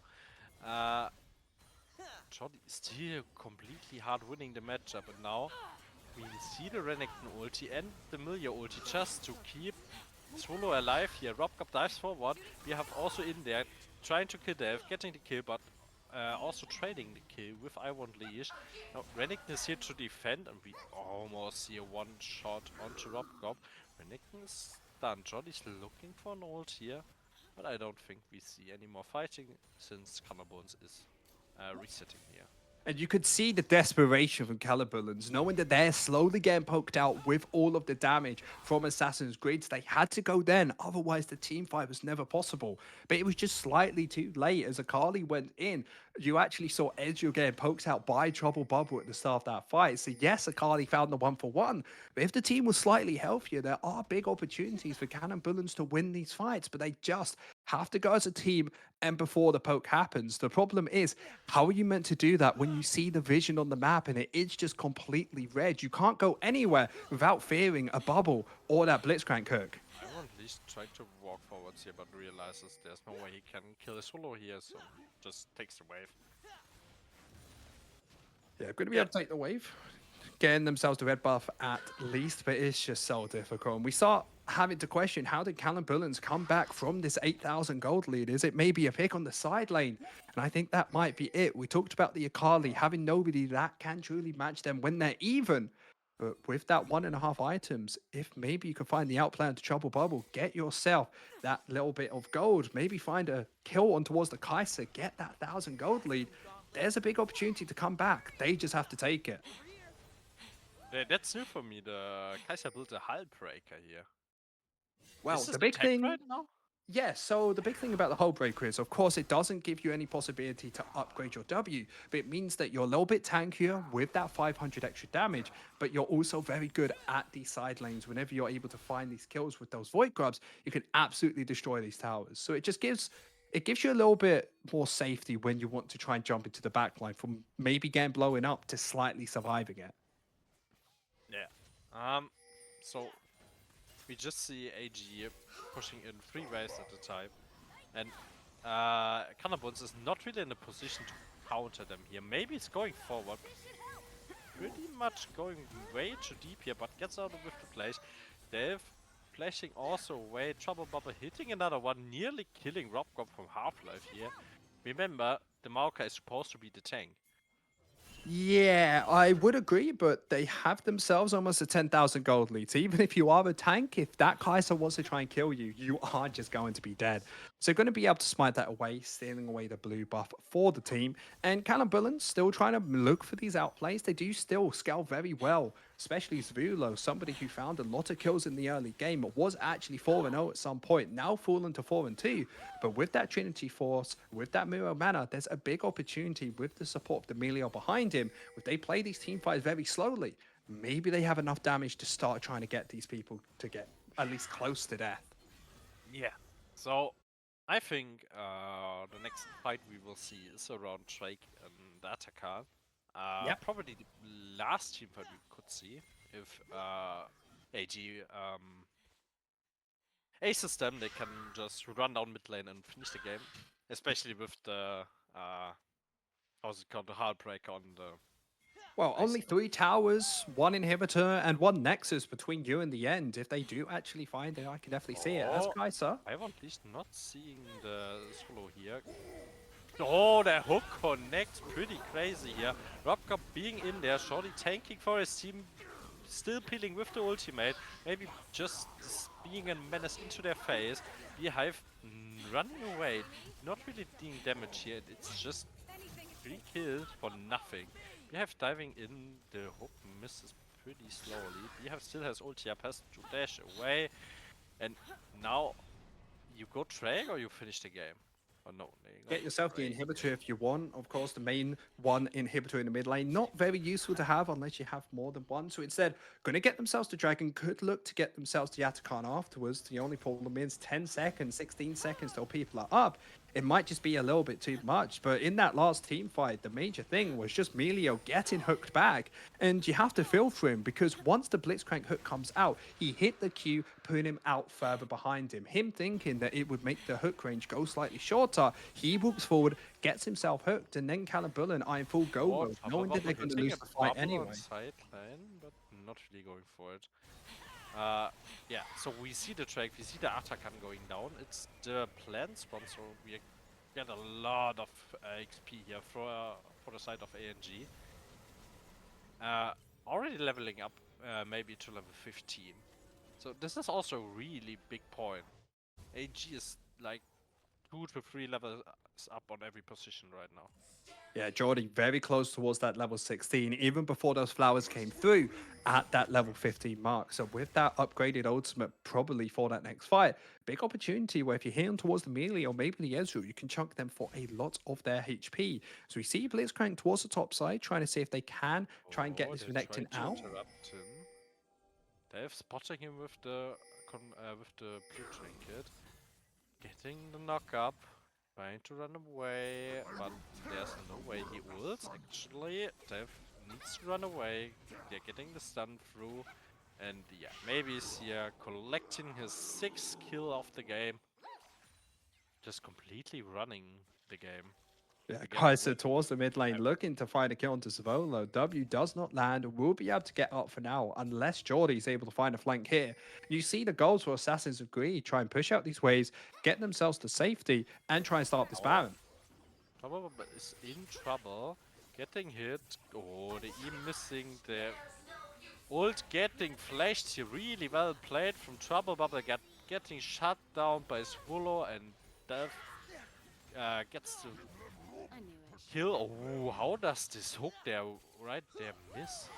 B: Jolly still completely hard winning the matchup, and now we see the Renekton ulti and the Milia ulti just to keep Swallow alive here. Robcop dives forward. We have also in there trying to kill Delph, getting the kill, but also trading the kill with I Want Leash. Now Renekton is here to defend, and we almost see a one shot onto Robcop. Renekton is done. Jolly's looking for an ult here, but I don't think we see any more fighting since KanelBullens is resetting here.
A: And you could see the desperation from KanelBullens, knowing that they're slowly getting poked out with all of the damage from Assassin's Creed. They had to go then, otherwise the team fight was never possible. But it was just slightly too late. As Akali went in, you actually saw Ezreal getting poked out by Trouble Bubble at the start of that fight. So yes, Akali found the 1-for-1. But if the team was slightly healthier, there are big opportunities for KanelBullens to win these fights. But they just have to go as a team and before the poke happens. The problem is, how are you meant to do that when you see the vision on the map and it is just completely red? You can't go anywhere without fearing a bubble or that Blitzcrank hook.
B: I will at least try to walk forwards here, but realizes there's no way he can kill a solo here, so just takes the wave.
A: Yeah, going to be
B: Yeah,
A: able to take the wave, getting themselves the red buff at least, but it's just so difficult. And we start having to question, how did KanelBullens come back from this 8,000 gold lead? Is it maybe a pick on the side lane? And I think that might be it. We talked about the Akali having nobody that can truly match them when they're even. But with that 1.5 items, if maybe you can find the outplay onto Trouble Bubble, get yourself that little bit of gold, maybe find a kill on towards the Kaiser, get that 1,000 gold lead. There's a big opportunity to come back. They just have to take it.
B: that's new for me. The Kaiser built a hull breaker here.
A: Well,
B: Is this
A: the big
B: tech
A: thing,
B: right now?
A: yes. So the big thing about the hull breaker is, of course, it doesn't give you any possibility to upgrade your W, but it means that you're a little bit tankier with that 500 extra damage, but you're also very good at these side lanes. Whenever you're able to find these kills with those void grubs, you can absolutely destroy these towers. So it gives you a little bit more safety when you want to try and jump into the backline from maybe getting blowing up to slightly surviving it.
B: Yeah. So we just see AG pushing in 3 waves at a time, and KanelBullens is not really in a position to counter them here. Maybe it's going forward, pretty much going way too deep here, but gets out with the flash. They've flashing also away. Trouble Bubble hitting another one, nearly killing Robcop from Half-Life here. Remember, the Maoka is supposed to be the tank.
A: Yeah, I would agree, but they have themselves almost a 10,000 gold lead. So even if you are a tank, if that Kaiser wants to try and kill you, you are just going to be dead. So going to be able to smite that away, stealing away the blue buff for the team. And KanelBullens still trying to look for these outplays. They do still scale very well, especially Zvulo, somebody who found a lot of kills in the early game, was actually 4-0 at some point, now fallen to 4-2. But with that Trinity Force, with that Mirror Mana, there's a big opportunity with the support of the Melio behind him. If they play these team fights very slowly, maybe they have enough damage to start trying to get these people to get at least close to death.
B: Yeah. So I think the next fight we will see is around Drake and Ataka.
A: Yep.
B: Probably the last team fight we could see if AG aces them, they can just run down mid lane and finish the game. Especially with the how's it called, the Heartbreaker on the
A: Well, only
B: ice.
A: 3 towers, 1 inhibitor, and 1 nexus between you and the end. If they do actually find it, I can definitely see it. As
B: Oh,
A: Kaiser,
B: I am at least not seeing the solo here. Oh, the hook connects pretty crazy here. Robcop being in there, Shorty tanking for his team, still peeling with the ultimate. Maybe just being a menace into their face. Beehive running away, not really doing damage here. It's just 3 kills for nothing. Beehive diving in, the hook misses pretty slowly. Beehive still has ulti up, has to dash away. And now you go Drake or you finish the game? Oh no, they go
A: get yourself the
B: Drake.
A: inhibitor if you want. Of course, the main one inhibitor in the mid lane, not very useful to have unless you have more than one. So instead, going to get themselves to Dragon, could look to get themselves to Yatakan afterwards. The only problem is 10 seconds, 16 seconds till people are up. It might just be a little bit too much. But in that last team fight, the major thing was just Melio getting hooked back. And you have to feel for him because once the Blitzcrank hook comes out, he hit the Q, putting him out further behind him. Him thinking that it would make the hook range go slightly shorter, he whoops forward, gets himself hooked, and then KanelBullen are in full go
B: Oh,
A: mode,
B: Trouble
A: knowing that
B: Bubble
A: they're going to
B: hitting
A: lose
B: a
A: the fight
B: bubble on
A: anyway.
B: side lane, but not really going for it. Yeah, so we see the track, we see the Atakan going down. It's the plan spawn, so we get a lot of XP here for the side of ANG. Already leveling up maybe to level 15. So this is also a really big point. AG is like 2 to 3 levels up on every position right now.
A: Yeah, Jordy very close towards that level 16, even before those flowers came through at that level 15 mark. So with that upgraded ultimate, probably for that next fight, big opportunity where if you're hitting towards the melee or maybe the Ezreal, you can chunk them for a lot of their HP. So we see Blitzcrank towards the top side, trying to see if they can try and get
B: Oh,
A: this
B: they
A: Renekton
B: tried to
A: out.
B: interrupt him. They've spotting him with the blue trinket. Getting the knock up, trying to run away, but there's no way he ults. Actually, Dev needs to run away. They're getting the stun through, and yeah, maybe he's here collecting his 6th kill of the game, just completely running the game.
A: Yeah,
B: Again,
A: Kaiser towards the mid lane,
B: I-
A: looking to find a kill onto Savolo. W does not land, will be able to get up for now, unless Geordie's able to find a flank here. You see the goals for Assassin's Creed try and push out these waves, get themselves to safety, and try and start this
B: oh,
A: Baron.
B: Trouble is in trouble, getting hit. Oh, the E missing the ult, getting flashed here. Really well played from Trouble Bubble, getting shut down by Swallow, and Death gets to kill. Oh, how does this hook there right there miss?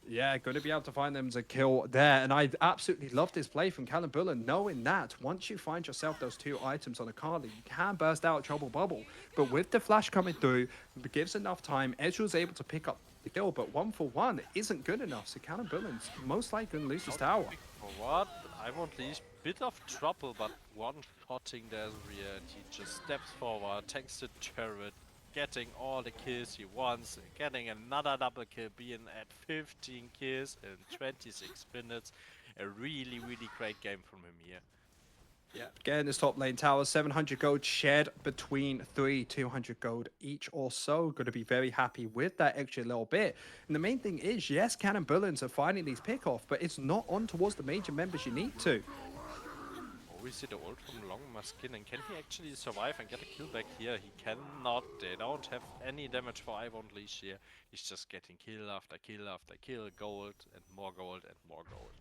A: Yeah, going to be able to find them as a kill there. And I absolutely love this play from KanelBullens, knowing that once you find yourself those 2 items on a Carly, you can burst out Trouble Bubble. But with the flash coming through, it gives enough time. Ezreal's able to pick up the kill, but 1-for-1 isn't good enough. So KanelBullens most likely going to lose this tower.
B: For what? I want least bit of trouble, but one-shotting the Ezreal, and he just steps forward, takes the turret, getting all the kills he wants, getting another double kill, being at 15 kills in 26 minutes. A really, really great game from him here.
A: Yeah, getting this top lane tower, 700 gold shared between 200 gold each or so. Going to be very happy with that extra little bit. And the main thing is, yes, KanelBullens are finding these pickoff, but it's not on towards the major members you need to.
B: Oh, we see the ult from Long Maskin, and can he actually survive and get a kill back here? He cannot. They don't have any damage for I Won't Leash here. He's just getting kill after kill after kill, gold and more gold and more gold.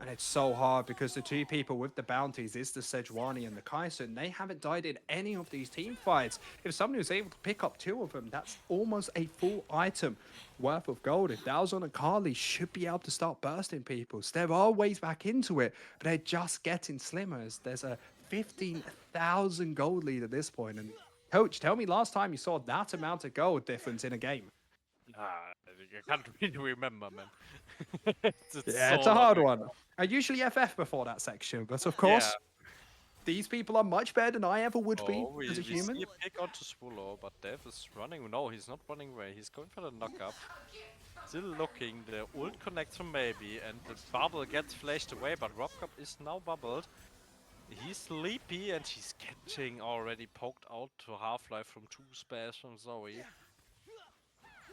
A: And it's so hard because the 2 people with the bounties is the Sejuani and the Kaiser, and they haven't died in any of these team fights. If somebody was able to pick up 2 of them, that's almost a full item worth of gold. If Dowson and Carly should be able to start bursting people. So there are ways back into it, but they're just getting slimmer as there's a 15,000 gold lead at this point. And coach, tell me last time you saw that amount of gold difference in a game.
B: I can't really remember, man. It's
A: Yeah,
B: so
A: it's a
B: long
A: hard
B: ago.
A: one. I usually FF before that section, but of
B: Yeah.
A: course, these people are much better than I ever would be
B: Oh, we
A: as a human.
B: see a pick onto Swallow, but Dev is running. No, he's not running away. He's going for the knock-up. Still looking. The ult connects from maybe, and the bubble gets flashed away, but Robcop is now bubbled. He's sleepy, and he's getting already poked out to Half-Life from 2 spares from Zoe.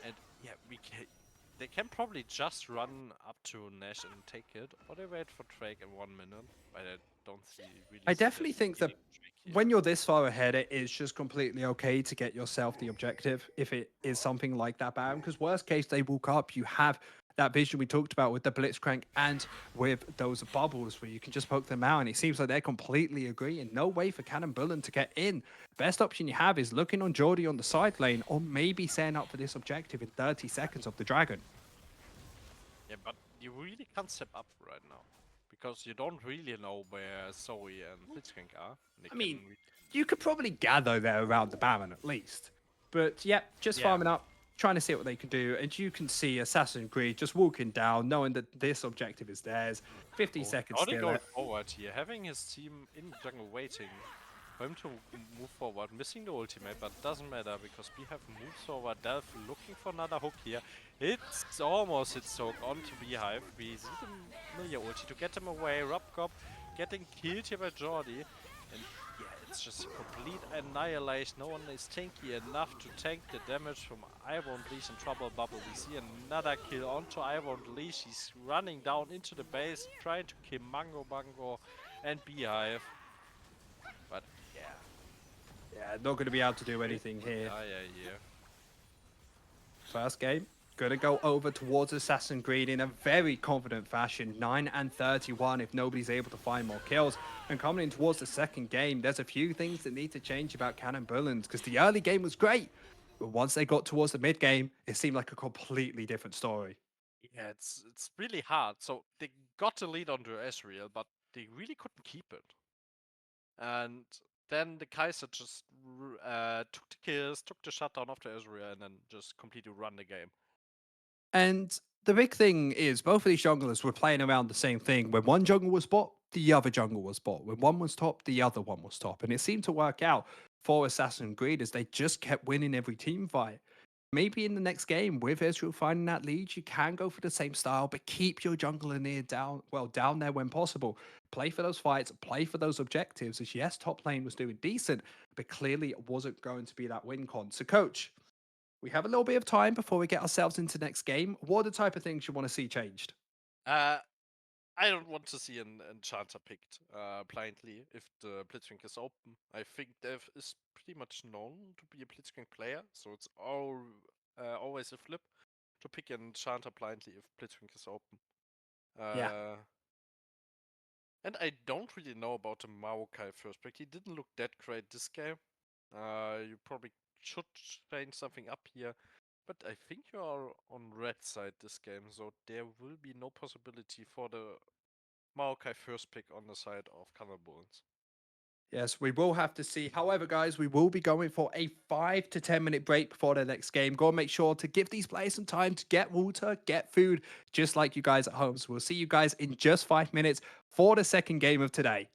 B: And yeah, they can probably just run up to Nash and take it, or they wait for Drake in 1 minute, but I don't really
A: I
B: see them
A: definitely think that
B: killing Drake here.
A: when you're this far ahead, it is just completely okay to get yourself the objective if it is something like that, Baron. Because worst case, they walk up, you have that vision we talked about with the Blitzcrank and with those bubbles where you can just poke them out. And it seems like they're completely agreeing. No way for KanelBullens to get in. Best option you have is looking on Geordie on the side lane or maybe setting up for this objective in 30 seconds of the Dragon.
B: Yeah, but you really can't step up right now. Because you don't really know where Zoe and Blitzcrank are. They
A: I mean,
B: can
A: you could probably gather there around the Baron at least. But yeah, just farming up, trying to see what they can do. And you can see Assassin's Creed just walking down, knowing that this objective is theirs. 50 seconds
B: Already
A: still.
B: going forward here, having his team in the jungle waiting for him to move forward, missing the ultimate, but doesn't matter because we have moved forward. Delph looking for another hook here. It's almost hits hook onto Beehive. We see the Milia ulti to get him away. Robcop getting killed here by Jordi. And yeah, it's just a complete annihilation. No one is tanky enough to tank the damage from I Won't Leash and Trouble Bubble. We see another kill onto I Won't Leash. He's running down into the base, trying to kill Mango and Beehive. But yeah,
A: Yeah, not going to be able to do anything here.
B: yeah.
A: First game, going to go over towards Assassin's Creed in a very confident fashion. 9 and 31 if nobody's able to find more kills. And coming in towards the second game, there's a few things that need to change about KanelBullens because the early game was great. But once they got towards the mid game, it seemed like a completely different story.
B: Yeah, it's really hard. So they got the lead onto Ezreal, but they really couldn't keep it. And then the Kaiser just took the kills, took the shutdown of the Ezreal, and then just completely run the game.
A: And the big thing is both of these junglers were playing around the same thing. When one jungle was bot, the other jungle was bot. When one was top, the other one was top. And it seemed to work out for Assassin Greed as they just kept winning every team fight. Maybe in the next game with Israel finding that lead, you can go for the same style, but keep your jungler near down, well, down there when possible. Play for those fights, play for those objectives. As yes, top lane was doing decent, but clearly it wasn't going to be that win con. So, coach, we have a little bit of time before we get ourselves into next game. What are the type of things you want to see changed?
B: Uh, I don't want to see an enchanter picked blindly if the Blitzwing is open. I think Dev is pretty much known to be a Blitzwing player, so it's always a flip to pick an enchanter blindly if Blitzwing is open.
A: Yeah.
B: And I don't really know about the Maokai first pick. He didn't look that great this game. You probably should change something up here. But I think you are on red side this game, so there will be no possibility for the Maokai first pick on the side of KanelBullens.
A: Yes, we will have to see. However, guys, we will be going for a 5 to 10 minute break before the next game. Go and make sure to give these players some time to get water, get food, just like you guys at home. So we'll see you guys in just 5 minutes for the second game of today.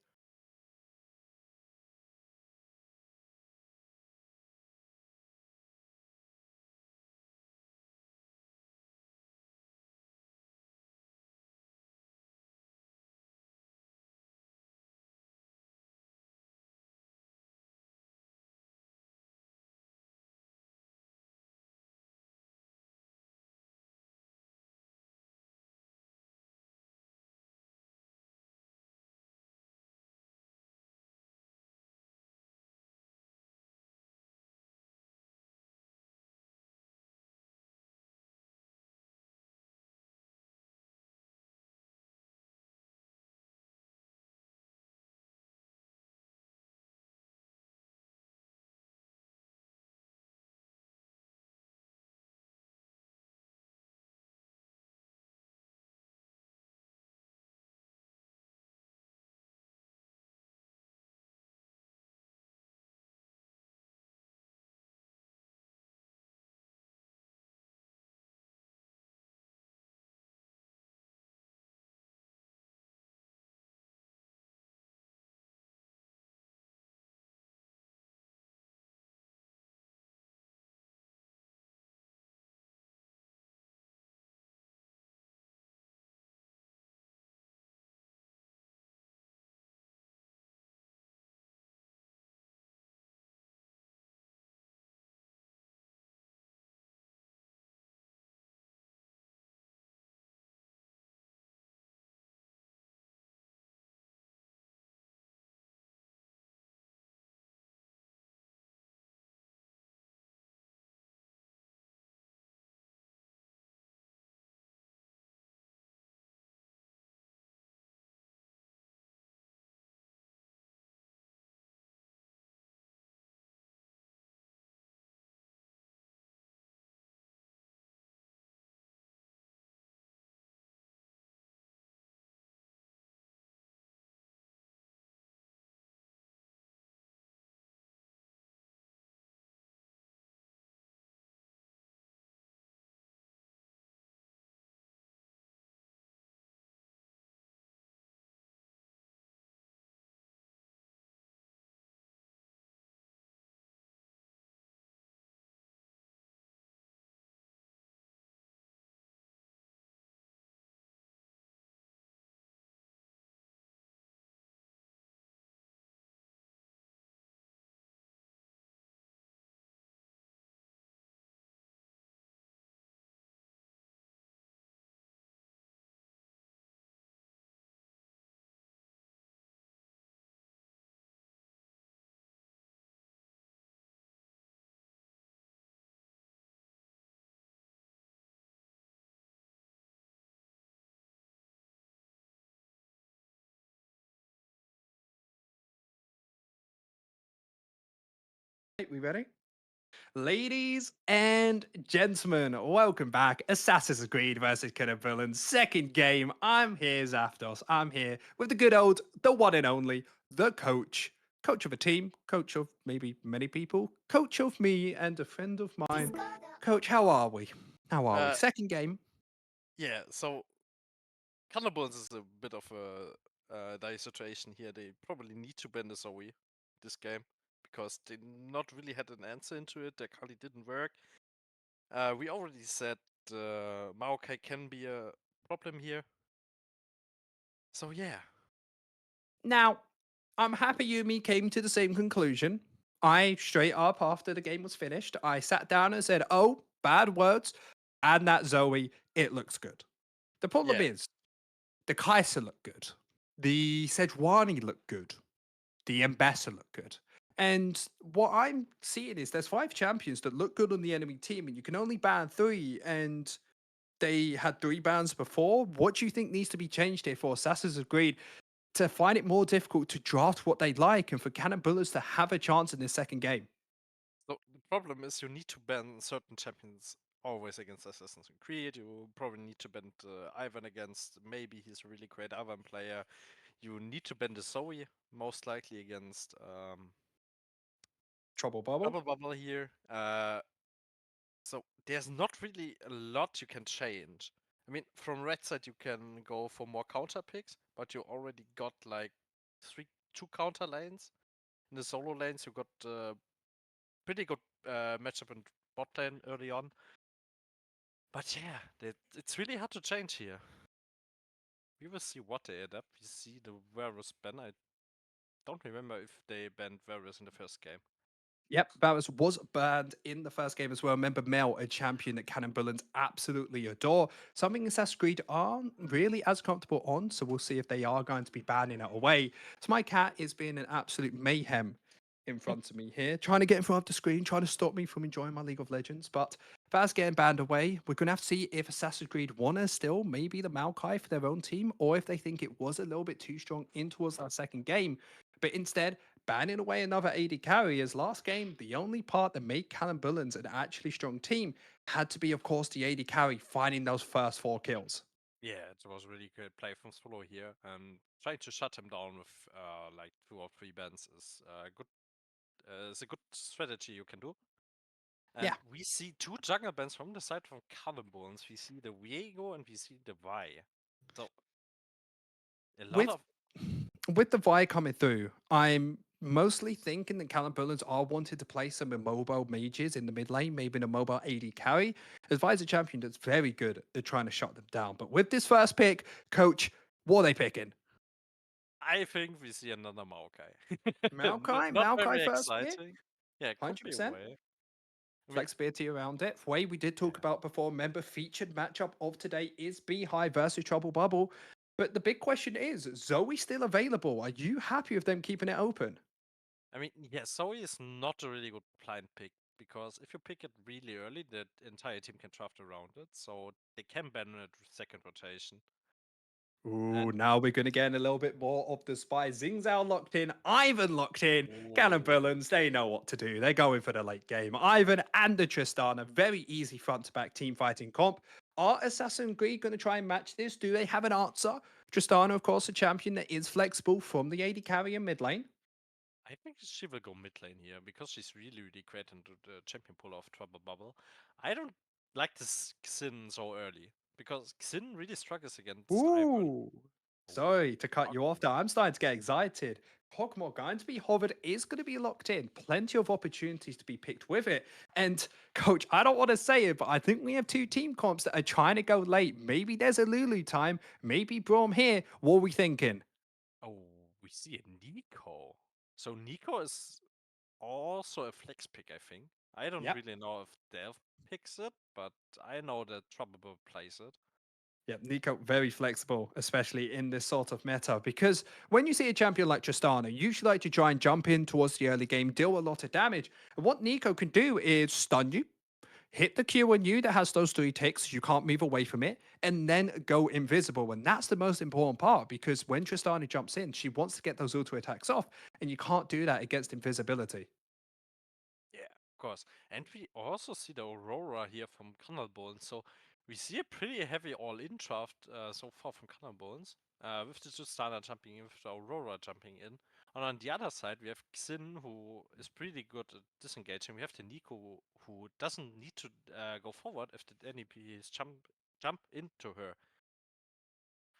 A: We ready? Ladies and gentlemen, welcome back. Assassin's Creed versus KanelBullens. Second game. I'm here, Zaftos. I'm here with the good old, the one and only, the coach. Coach of a team, coach of maybe many people, coach of me and a friend of mine. Coach, how are we? How are we?
B: Uh,
A: Second game.
B: yeah, so KanelBullens is a bit of a their situation here. They probably need to ban the Zoe this game because they not really had an answer into it. Their Kali didn't work. We already said Maokai can be a problem here. So yeah,
A: Now, I'm happy you and me came to the same conclusion. I, straight up after the game was finished, I sat down and said, oh, bad words. And that Zoe, it looks good. The problem
B: yeah.
A: is, the Kaiser looked good. The Sejuani looked good. The Ambassador looked good. And what I'm seeing is there's 5 champions that look good on the enemy team, and you can only ban 3. And they had 3 bans before. What do you think needs to be changed here for Assassin's Creed to find it more difficult to draft what they like and for KanelBullens to have a chance in this second game?
B: So the problem is you need to ban certain champions always against Assassin's Creed. You probably need to ban Ivan against maybe he's a really great Ivan player. You need to ban the Zoe most likely against
A: Trouble bubble?
B: Double Bubble here. So there's not really a lot you can change. I mean, from red side you can go for more counter picks, but you already got like two counter lanes. In the solo lanes you got pretty good matchup in bot lane early on. But yeah, it's really hard to change here. We will see what they adapt. We see the Varus ban. I don't remember if they banned Varus in the first game.
A: Yep, Barris was banned in the first game as well. Remember Mel, a champion that KanelBullens absolutely adore. Something Assassin's Creed aren't really as comfortable on, so we'll see if they are going to be banning it away. So my cat is being an absolute mayhem in front of me here, trying to get in front of the screen, trying to stop me from enjoying my League of Legends. But if that's getting banned away, we're going to have to see if Assassin's Creed want to still maybe the Maokai for their own team, or if they think it was a little bit too strong in towards that second game. But instead, banning away another AD carry as last game, the only part that made KanelBullens an actually strong team had to be, of course, the AD carry finding those first 4 kills.
B: Yeah, it was really good play from Solo here. Trying to shut him down with like 2 or 3 bans is a good strategy you can do. And
A: Yeah,
B: we see 2 jungle bans from the side from KanelBullens. We see the Viego and we see the Vi. So a lot
A: with
B: of
A: with the Vi coming through, I'm mostly thinking that KanelBullens are wanted to play some immobile mages in the mid lane, maybe in a mobile AD carry. As Vi's a champion that's very good at trying to shut them down. But with this first pick, coach, what are they picking?
B: I think we see another Maokai.
A: Maokai?
B: Not
A: Maokai
B: very
A: first pick?
B: exciting. Yeah, could be a
A: 100%.
B: way. I mean,
A: Flexibility around it. Way we did talk
B: yeah.
A: about before, member featured matchup of today is Beehive versus Trouble Bubble. But the big question is, Zoe still available? Are you happy with them keeping it open?
B: I mean, yeah, Zoe is not a really good blind pick because if you pick it really early, the entire team can draft around it, so they can ban it second rotation.
A: Ooh,
B: And
A: now we're going to get a little bit more of the spy. Zingzao locked in, Ivan locked in.
B: oh,
A: KanelBullens, they know what to do. They're going for the late game. Ivan and the Tristana, very easy front to back team fighting comp. Are Assassin's Creed going to try and match this? Do they have an answer? Tristana, of course, a champion that is flexible from the AD carry and mid lane.
B: I think she will go mid lane here because she's really, really great into the champion pool of Trouble Bubble. I don't like this Xin so early because Xin really struggles against Ivern.
A: Ooh.
B: Oh,
A: Sorry to cut you off
B: Hogwarts.
A: there. I'm starting to get excited. Hogmore going to be hovered is going to be locked in. Plenty of opportunities to be picked with it. And coach, I don't want to say it, but I think we have 2 team comps that are trying to go late. Maybe there's a Lulu time. Maybe Brom here. What are we thinking?
B: Oh, we see a Nico. So Nico is also a flex pick, I think. I don't
A: Yep.
B: really know if Dev picks it, but I know that Trouble plays it.
A: Yeah, Nico, very flexible, especially in this sort of meta, because when you see a champion like Tristana, you usually like to try and jump in towards the early game, deal a lot of damage. And what Nico can do is stun you, hit the Q on you that has those 3 ticks, you can't move away from it, and then go invisible. And that's the most important part because when Tristana jumps in, she wants to get those auto attacks off, and you can't do that against invisibility.
B: Yeah, of course. And we also see the Aurora here from KanelBullens. So we see a pretty heavy all-in draft so far from KanelBullens. With the Justana jumping in, with the Aurora jumping in. And on the other side, we have Xin, who is pretty good at disengaging. We have the Nico, who doesn't need to go forward if the NEP is jump into her.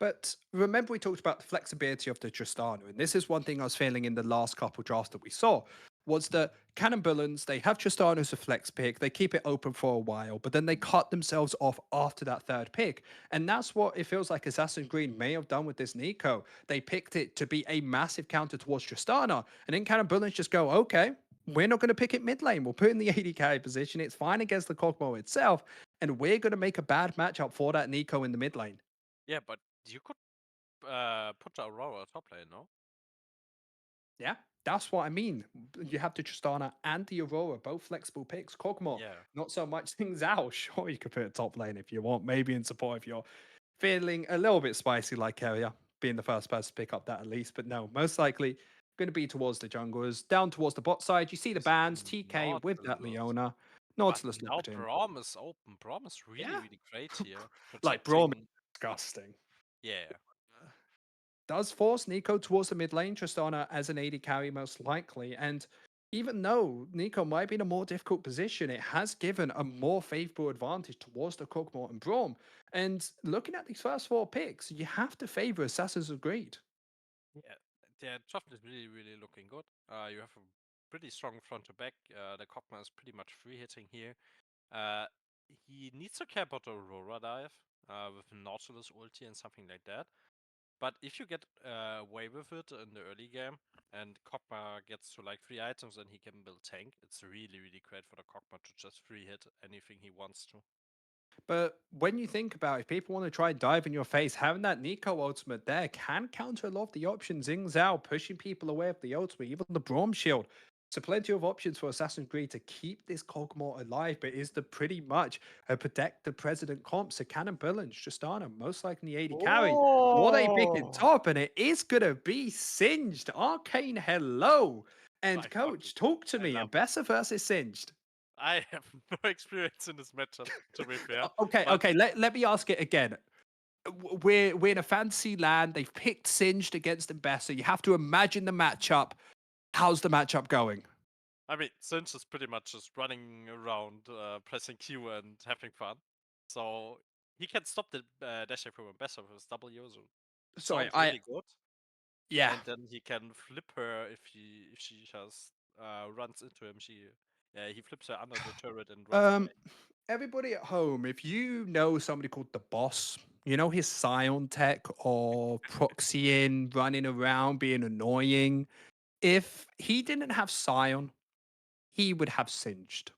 A: But remember, we talked about the flexibility of the Tristana, and this is one thing I was feeling in the last couple drafts that we saw was that KanelBullens, they have Tristana as a flex pick, they keep it open for a while, but then they cut themselves off after that third pick. And that's what it feels like Assassin's Green may have done with this Nico. They picked it to be a massive counter towards Tristana, and then KanelBullens just go, okay, we're not going to pick it mid lane. We'll put it in the AD carry position. It's fine against the Kog'Maw itself, and we're going to make a bad matchup for that Nico in the mid lane.
B: Yeah, but you could put the Aurora top lane, no?
A: Yeah, that's what I mean. You have the Tristana and the Aurora, both flexible picks. Kog'Maw,
B: Yeah.
A: not so much things out. Sure, you could put a top lane if you want, maybe in support if you're feeling a little bit spicy like Keria, being the first person to pick up that at least. But no, most likely going to be towards the junglers, down towards the bot side. You see the
B: Is
A: bans, TK with that
B: Nautilus.
A: Leona,
B: But
A: Nautilus
B: now
A: looked in.
B: Braum is open. Braum is really,
A: Yeah,
B: really great here.
A: like Braum,
B: Protecting.
A: disgusting.
B: Yeah.
A: Does force Nico towards the mid lane, Tristana as an AD carry most likely. And even though Nico might be in a more difficult position, it has given a more favorable advantage towards the Kog'Maw and Braum. And looking at these first four picks, you have to favor Assassin's Creed.
B: Yeah. The draft is really, really looking good. You have a pretty strong front to back. The Kog'Maw is pretty much free hitting here. Uh, he needs to care about the Aurora dive with Nautilus ulti and something like that. But if you get away with it in the early game and Kog'Maw gets to like 3 items and he can build tank, it's really, really great for the Kog'Maw to just free hit anything he wants to.
A: But when you think about it, if people want to try and dive in your face, having that Nico ultimate there can counter a lot of the options. Xing Zhao pushing people away with the ultimate, even the Braum shield. So plenty of options for Assassin's Creed to keep this Kog'Maw alive, but is the pretty much a protect the president comp. So KanelBullens, Tristana, most likely the AD carry. What they pick in
B: Oh,
A: top, and it is gonna be Singed. Arcane, hello. And
B: I fucking
A: coach, talk to
B: I
A: me.
B: love
A: And
B: it.
A: Bessa versus Singed.
B: I have no experience in this matchup, to be fair.
A: Okay,
B: But
A: okay. Let me ask it again. We're in a fantasy land. They've picked Singed against Mbessa. You have to imagine the matchup. How's the matchup going?
B: I mean, Sinch is pretty much just running around, pressing Q and having fun. So he can stop the dash from Ambassador with his W, so
A: Sorry,
B: sounds really good.
A: yeah.
B: And then he can flip her if she just runs into him. He flips her under the turret and runs away.
A: Um, everybody at home, if you know somebody called the boss, you know his Scion tech or proxying, running around, being annoying. If he didn't have Scion, he would have Singed.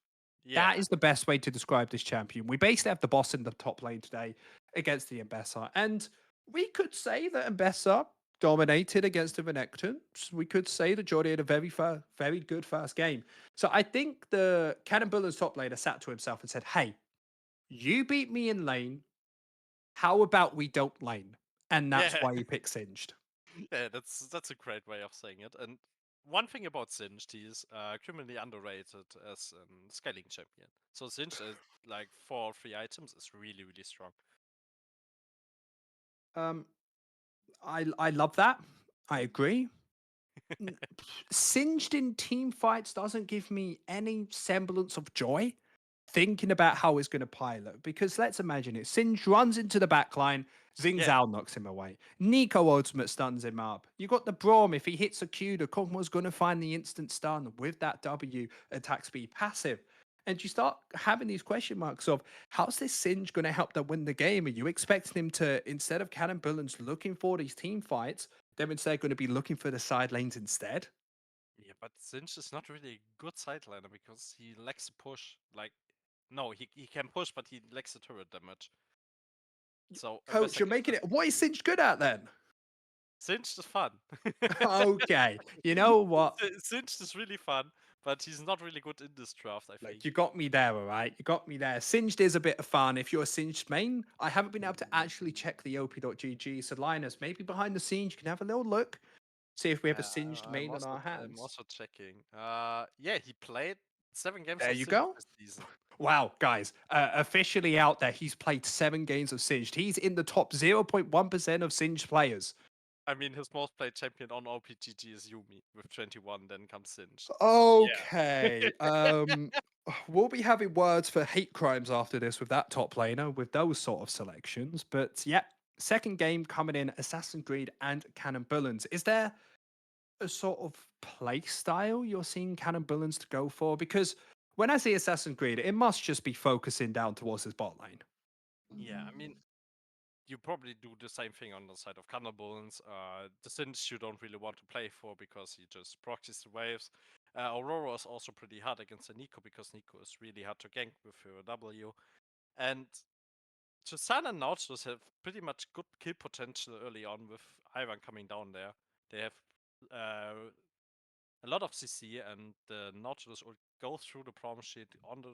A: That
B: Yeah,
A: is the best way to describe this champion. We basically have the boss in the top lane today against the Mbessa. And we could say that Mbessa dominated against the Renekton. We could say that Jordi had a very good first game. So I think the KanelBullens top laner sat to himself and said, hey, you beat me in lane. How about we don't lane? And that's
B: yeah,
A: why he picked Singed.
B: yeah. That's a great way of saying it. And one thing about Singed, he's criminally underrated as a scaling champion. So Singed, like 4 or 3 items, is really really strong.
A: Um, I love that. I agree. Singed in team fights doesn't give me any semblance of joy thinking about how it's going to pilot. Because let's imagine it. Singed runs into the back line, Xing
B: Yeah,
A: Zhao knocks him away. Nico ultimate stuns him up. You got the Braum. If he hits a Q, the Kog'Maw's going to find the instant stun with that W attack speed passive. And you start having these question marks of how's this Singe going to help them win the game? Are you expecting him to, instead of KanelBullens looking for these team fights, they're instead going to be looking for the side lanes instead?
B: yeah, but Sinch is not really a good sideliner because he lacks a push. Like, no, he can push, but he lacks the turret damage. So
A: Coach,
B: Ambessa
A: you're
B: can
A: making
B: just
A: it. What is Singe good at then?
B: Sinch is fun.
A: Okay. You know what?
B: Sinch is really fun, but he's not really good in this draft, I
A: Like
B: think.
A: you got me there, all right. You got me there. Singed is a bit of fun. If you're a Singed main, I haven't been able to actually check the op.gg. So Linus, maybe behind the scenes, you can have a little look, see if we have a Singed main on our
B: I'm
A: hands.
B: also checking. Yeah, he played 7 games
A: There
B: of
A: you
B: Sinch
A: go.
B: this season.
A: Wow, guys, officially out there. He's played 7 games of Singed. He's in the top 0.1% of Singed players.
B: I mean, his most played champion on OPGG is Yumi with 21. Then comes Sinch. So yeah.
A: Okay. We'll be having words for hate crimes after this with that top laner with those sort of selections. But yeah, Second game coming in, Assassin's Creed and KanelBullens. Is there a sort of play style you're seeing KanelBullens to go for? Because when I say Assassin's Creed, it must just be focusing down towards his bot lane.
B: Yeah, I mean, you probably do the same thing on the side of KanelBullens. The Singe you don't really want to play for because he just proxies the waves. Aurora is also pretty hard against the Nico because Nico is really hard to gank with her W. And Tristana and Nautilus have pretty much good kill potential early on with Ivan coming down there. They have uh, a lot of CC, and the Nautilus will go through the prom sheet onto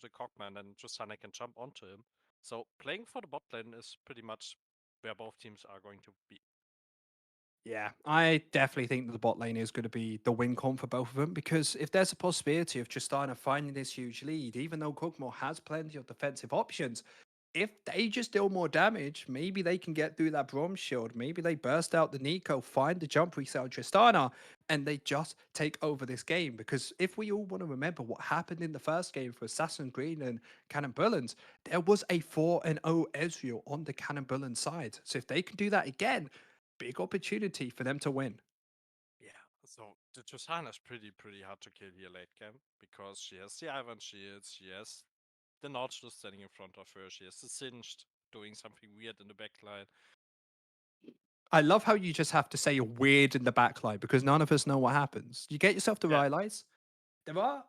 B: the Cockman, and Tristana can jump onto him. So playing for the bot lane is pretty much where both teams are going to be.
A: Yeah, I definitely think that the bot lane is going to be the win con for both of them because if there's a possibility of Tristana finding this huge lead, even though Kug'Maw has plenty of defensive options, if they just deal more damage, maybe they can get through that Bronze Shield. Maybe they burst out the Nico, find the jump reset on Tristana, and they just take over this game. Because if we all want to remember what happened in the first game for Assassin's Creed and KanelBullens, there was a 4-0 Ezreal on the KanelBullens side. So if they can do that again, big opportunity for them to win.
B: Yeah, so the Tristana is pretty hard to kill here late game because she has the Ivan shields, she has the Nautilus standing in front of her, she has the Singed doing something weird in the backline.
A: I love how you just have to say weird in the backline because none of us know what happens. You get yourself to
B: Yeah,
A: realize there are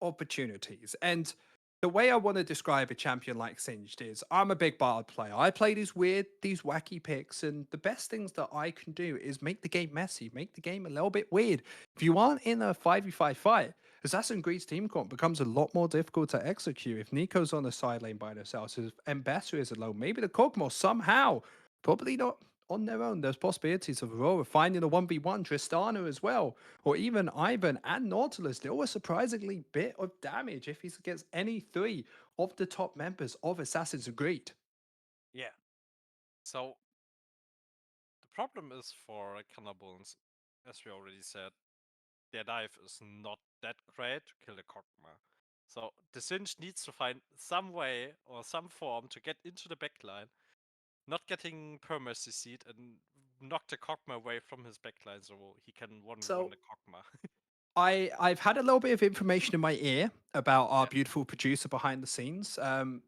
A: opportunities. And the way I want to describe a champion like Singed is I'm a big bard player. I play these weird, these wacky picks, and the best things that I can do is make the game messy, make the game a little bit weird. If you aren't in a 5v5 fight, Assassin's Creed's team comp becomes a lot more difficult to execute. If Nico's on the side lane by themselves, if Mbessa is alone, maybe the Kog'Maw somehow, probably not on their own. There's possibilities of Aurora finding a 1v1 Tristana as well, or even Ivan and Nautilus deal a surprisingly bit of damage if he's against any three of the top members of Assassin's Creed.
B: yeah. So the problem is for KanelBullens, as we already said, their dive is not that great to kill the Kog'Maw. So the Singe needs to find some way or some form to get into the backline, not getting perma CC'd and knock the Kog'Maw away from his backline so he can 1v1
A: So
B: the Kog'Maw.
A: I've had a little bit of information in my ear about our
B: Yeah.
A: beautiful producer behind the scenes.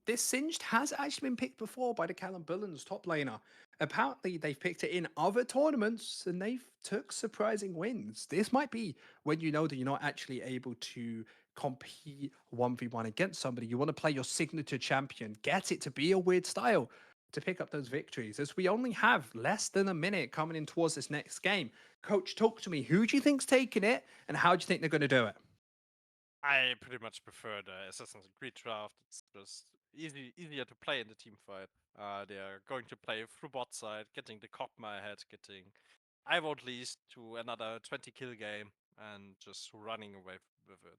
A: This Singed has actually been picked before by the KanelBullens top laner. Apparently, they've picked it in other tournaments and they've took surprising wins. This might be when you know that you're not actually able to compete 1v1 against somebody. You want to play your signature champion, get it to be a weird style to pick up those victories. As we only have less than a minute coming in towards this next game, Coach, talk to me. Who do you think's taking it, and how do you think they're going to do it?
B: I pretty much prefer the Assassin's Creed draft. It's just easier to play in the team fight. They are going to play through bot side, getting the Kog'Maw ahead, getting I vote least to another 20 kill game, and just running away with it.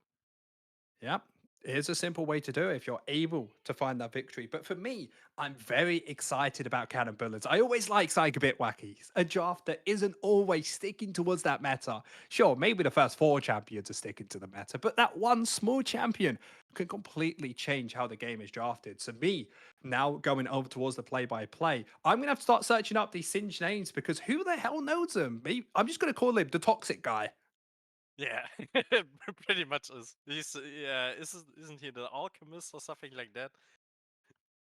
A: Yep. Here's a simple way to do it if you're able to find that victory. But for me, I'm very excited about KanelBullens. I always like Psycho Bit Wackies, a draft that isn't always sticking towards that meta. Sure, maybe the first four champions are sticking to the meta, but that one small champion can completely change how the game is drafted. So me, now going over towards the play-by-play, I'm going to have to start searching up these Singe names because who the hell knows them? I'm just going to call him the Toxic Guy.
B: Yeah, pretty much is. He's yeah, isn't he the alchemist or something like that?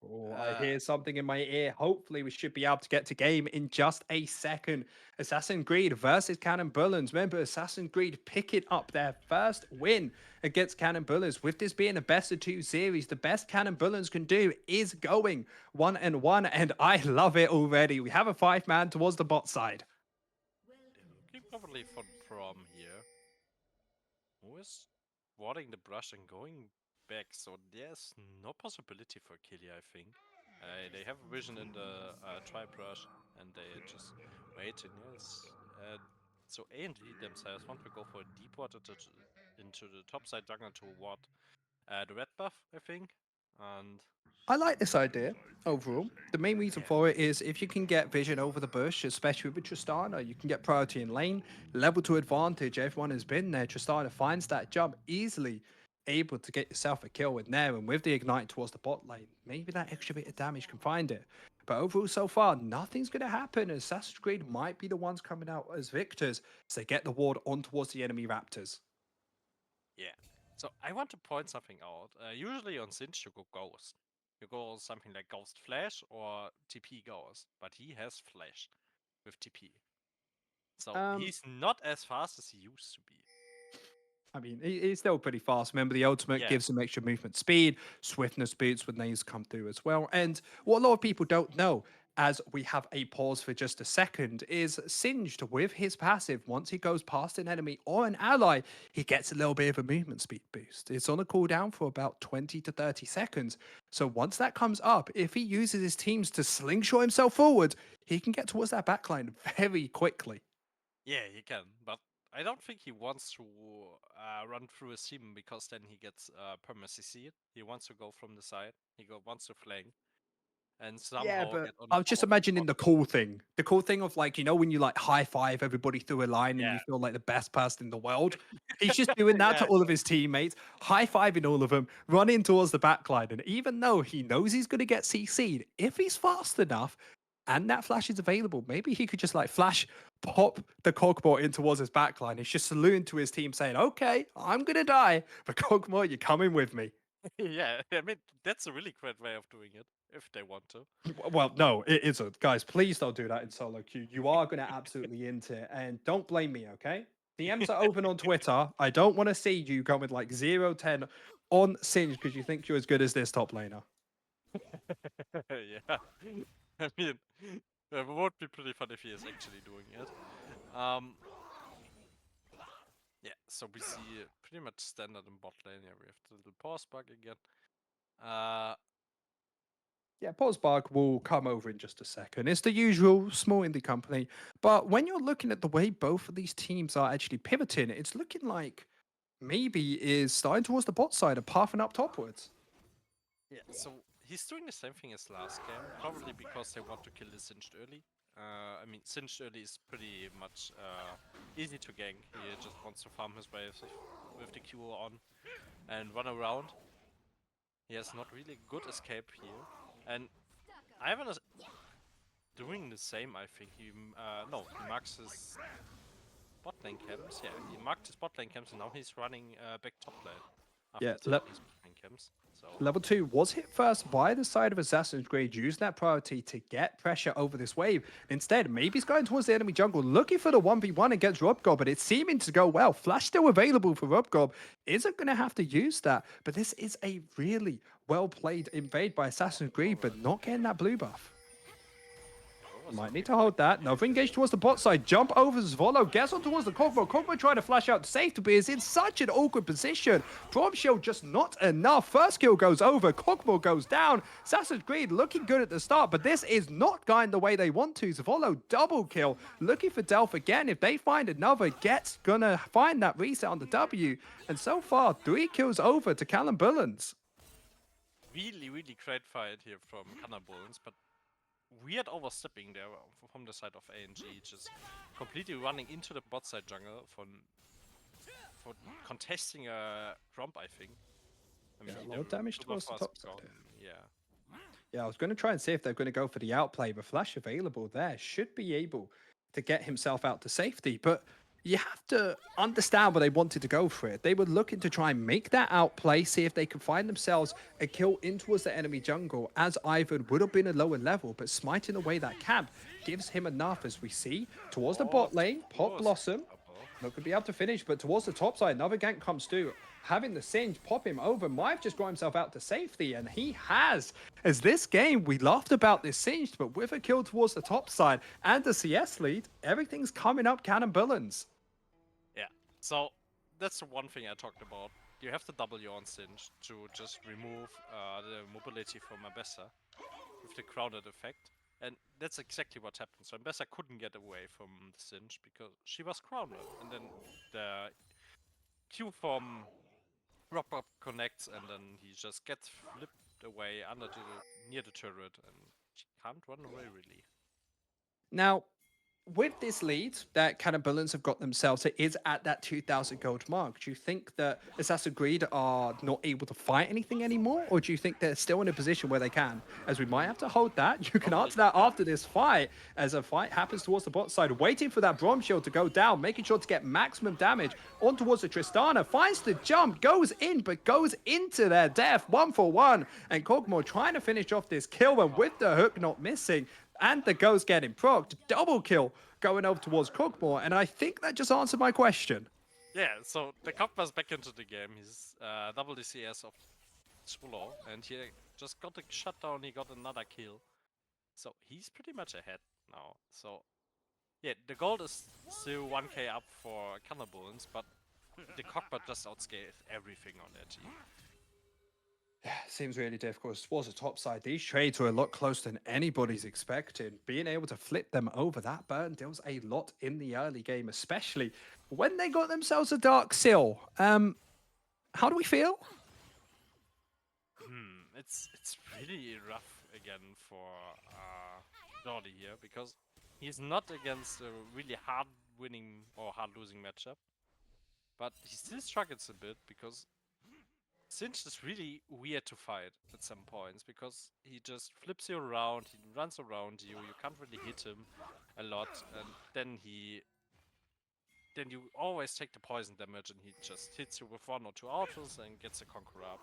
A: Oh, I
B: Uh,
A: hear something in my ear. Hopefully, we should be able to get to game in just a second. Assassin's Creed versus KanelBullens. Remember, Assassin's Creed picking up their first win against KanelBullens. With this being a best of two series, the best KanelBullens can do is going 1-1, and I love it already. We have a 5-man towards the bot side.
B: they're looking probably for prom here. Who is warding the brush and going back? So there's no possibility for Killy, I think. They have a vision in the tri brush, and they are just waiting. Yes. So A and D themselves want to go for a deep ward into the top side jungle to ward the red buff, I think. And
A: I like this idea overall. The main reason
B: yeah,
A: for it is if you can get vision over the bush, especially with Tristana, you can get priority in lane, level to advantage. Everyone has been there. Tristana finds that jump easily, able to get yourself a kill in there. And with the ignite towards the bot lane, maybe that extra bit of damage can find it. But overall, so far, nothing's going to happen. Assassin's Creed might be the ones coming out as victors as they get the ward on towards the enemy Raptors.
B: Yeah. So I want to point something out. Usually on Sinch you go Ghost. You go something like Ghost Flash or TP Ghost, but he has Flash with TP. So
A: Um,
B: he's not as fast as he used to be.
A: I mean, he's still pretty fast. Remember, the ultimate
B: Yeah.
A: gives him extra movement speed, swiftness boots when these come through as well. And what a lot of people don't know, as we have a pause for just a second, is Singed with his passive. Once he goes past an enemy or an ally, he gets a little bit of a movement speed boost. It's on a cooldown for about 20 to 30 seconds. So once that comes up, if he uses his teams to slingshot himself forward, he can get towards that backline very quickly.
B: Yeah, he can, but I don't think he wants to run through a seam because then he gets perma CC'd. He wants to go from the side. Wants to flank and
A: Yeah,
B: somehow
A: but
B: get on
A: I
B: the
A: was
B: top
A: just
B: of the
A: imagining
B: block.
A: the cool thing. The cool thing of like, when you like high five everybody through a line and
B: Yeah.
A: you feel like the best person in the world. He's just doing that
B: Yeah,
A: to all of his teammates, high fiving all of them, running towards the back line. And even though he knows he's going to get CC'd, if he's fast enough and that flash is available, maybe he could just like flash pop the Cogbot in towards his back line. He's just saluting to his team saying, okay, I'm going to die, but Cogbot, you're coming with me.
B: yeah. I mean, that's a really great way of doing it if they want to.
A: Well, no, it isn't. Guys, please don't do that in solo queue. You are going to absolutely int it. And don't blame me, okay? DMs are open on Twitter. I don't want to see you going with like 0-10 on Singe because you think you're as good as this top laner.
B: Yeah. I mean, it would be pretty fun if he is actually doing it. Um, yeah, so we see pretty much standard in bot lane. Yeah, we have the little pause bug again. Uh,
A: Yeah, Posbark will come over in just a second. It's the usual small indie company. But when you're looking at the way both of these teams are actually pivoting, it's looking like maybe is starting towards the bot side and pathing up topwards.
B: yeah, so he's doing the same thing as last game, probably because they want to kill the Singed early. I mean, Singed early is pretty much easy to gank. He just wants to farm his waves with the Q on and run around. He has not really good escape here. And Ivan is doing the same, I think. No, he marks his bot lane camps. Yeah, he marked his bot lane camps and now he's running back top lane after
A: Yeah,
B: taking his bot lane camps. So
A: Level 2 was hit first by the side of Assassin's Creed, using that priority to get pressure over this wave. Instead, maybe he's going towards the enemy jungle, looking for the 1v1 against Rubgob, but it's seeming to go well. Flash still available for Rubgob. Isn't going to have to use that, but this is a really well-played invade by Assassin's Creed, but not getting that blue buff.
B: was
A: Might need
B: looking
A: to
B: for the
A: hold that. Another engage towards the bot side. Jump over Zvolo. Gets on towards the Kog'Maw. Kog'Maw trying to flash out to safety, but is in such an awkward position. Bombshell just not enough. First kill goes over. Kog'Maw goes down. Assassin's Creed looking good at the start, but this is not going the way they want to. Zvolo double kill. Looking for Delph again. If they find another, Get's gonna find that reset on the W. And so far, 3 kills over to KanelBullens.
B: really, really great fight here from KanelBullens, but weird overstepping there from the side of ANG, just completely running into the bot side jungle for contesting a Grump, I think. I mean,
A: Yeah, a lot
B: they're
A: of damage
B: super
A: towards the
B: fast
A: top side
B: gone,
A: here.
B: yeah.
A: Yeah, I was going to try and see if they're going to go for the outplay, but Flash available there should be able to get himself out to safety. But you have to understand why they wanted to go for it. They were looking to try and make that outplay, see if they could find themselves a kill in towards the enemy jungle, as Ivan would have been a lower level, but smiting away that camp gives him enough, as we see, towards the
B: Oh,
A: bot lane, Pop
B: was
A: Blossom.
B: double.
A: Not going to be able to finish, but towards the top side, another gank comes through. Having the Singe pop him over, might have just got himself out to safety, and he has. As this game, we laughed about this Singe, but with a kill towards the top side and the CS lead, everything's coming up KanelBullens.
B: Yeah, so that's the one thing I talked about. You have the W on Singe to just remove the mobility from Abessa with the crowded effect. And that's exactly what happened. So Abessa couldn't get away from the Singe because she was grounded. And then the Q from Rob connects and then he just gets flipped away near the turret and she can't run away really.
A: Now, With this lead that KanelBullens have got themselves, it is at that 2,000 gold mark. Do you think that Assassin's Creed are not able to fight anything anymore, or do you think they're still in a position where they can? As we might have to hold that. You can
B: Probably.
A: answer that after this fight, as a fight happens towards the bot side, waiting for that Bronze Shield to go down, making sure to get maximum damage on towards the Tristana. Finds the jump, goes in, but goes into their death, 1-for-1. And Kog'Maw trying to finish off this kill, and with the hook not missing, and the ghost getting procced, double kill going over towards Kog'Maw, and I think that just answered my question.
B: Yeah, so the Copper's back into the game. He's double DCS of Solo, and he just got a shutdown, he got another kill. So he's pretty much ahead now. So yeah, the gold is still 1k up for KanelBullens, but the Cockpit just outscaled everything on their team.
A: Seems really difficult. Towards the top side, these trades were a lot closer than anybody's expecting. Being able to flip them over, that burn deals a lot in the early game, especially when they got themselves a Dark Seal. How do we feel?
B: It's really rough again for Jordi here, because he's not against a really hard winning or hard losing matchup, but he still struggles a bit because Sinch is really weird to fight at some points, because he just flips you around, he runs around you, you can't really hit him a lot, and then you always take the poison damage and he just hits you with 1 or 2 autos and gets a conqueror up.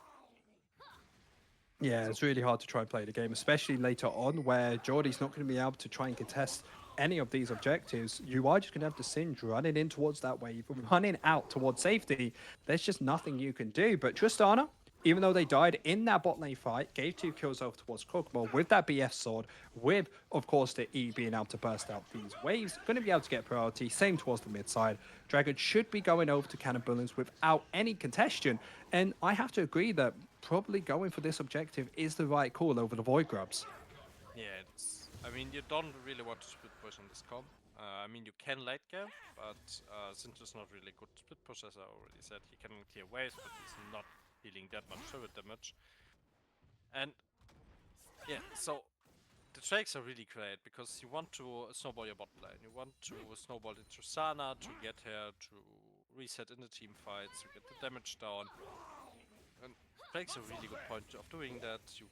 A: Yeah,
B: So
A: it's really hard to try and play the game, especially later on where Geordie's not going to be able to try and contest any of these objectives. You are just going to have the Singe running in towards that wave, running out towards safety. There's just nothing you can do. But Tristana, even though they died in that bot lane fight, gave 2 kills over towards Kog'Maw with that BF sword, with, of course, the E being able to burst out these waves, going to be able to get priority. Same towards the mid side. Dragon should be going over to KanelBullens without any contention. And I have to agree that probably going for this objective is the right call over the Void Grubs.
B: yeah, I mean, you don't really want to split push on this comp. I mean, you can late game, but Sinch is not really good split push, as I already said. He can clear waves, but he's not dealing that much turret damage. And yeah, so the trades are really great because you want to snowball your bot lane. You want to snowball into Sana to get her to reset in the team fights, to get the damage down. And Drake's a really good point of doing that. You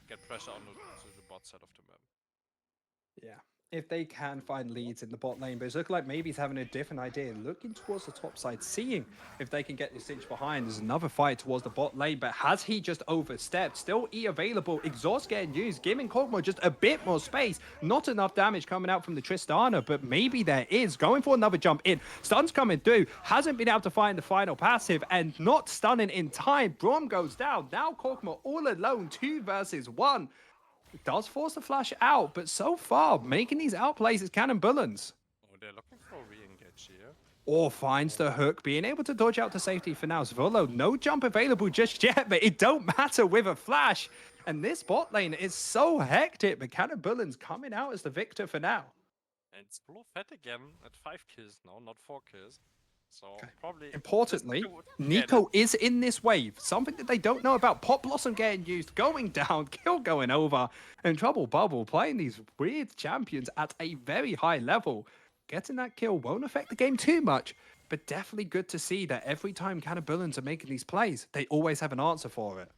B: get pressure on the bot side of the map.
A: Yeah. If they can find leads in the bot lane, but it's looking like maybe he's having a different idea, looking towards the top side, seeing if they can get this inch behind. There's another fight towards the bot lane, but has he just overstepped? Still E available, exhaust getting used, giving Kog'Maw just a bit more space. Not enough damage coming out from the Tristana, but maybe there is. Going for another jump in. Stun's coming through, hasn't been able to find the final passive, and not stunning in time. Brom goes down. Now Kog'Maw all alone, 2 versus 1. It does force the flash out, but so far, making these outplays is KanelBullens.
B: Oh, they're looking for a re-engage here.
A: Or finds the hook, being able to dodge out to safety for now. Zvolo, no jump available just yet, but it don't matter with a flash. And this bot lane is so hectic, but KanelBullens coming out as the victor for now.
B: And it's Blue Fat again at 5 kills now, not 4 kills. So probably...
A: Importantly, Nico is in this wave. Something that they don't know about. Pop Blossom getting used, going down, kill going over. And Trouble Bubble playing these weird champions at a very high level. Getting that kill won't affect the game too much, but definitely good to see that every time KanelBullens are making these plays, they always have an answer for it.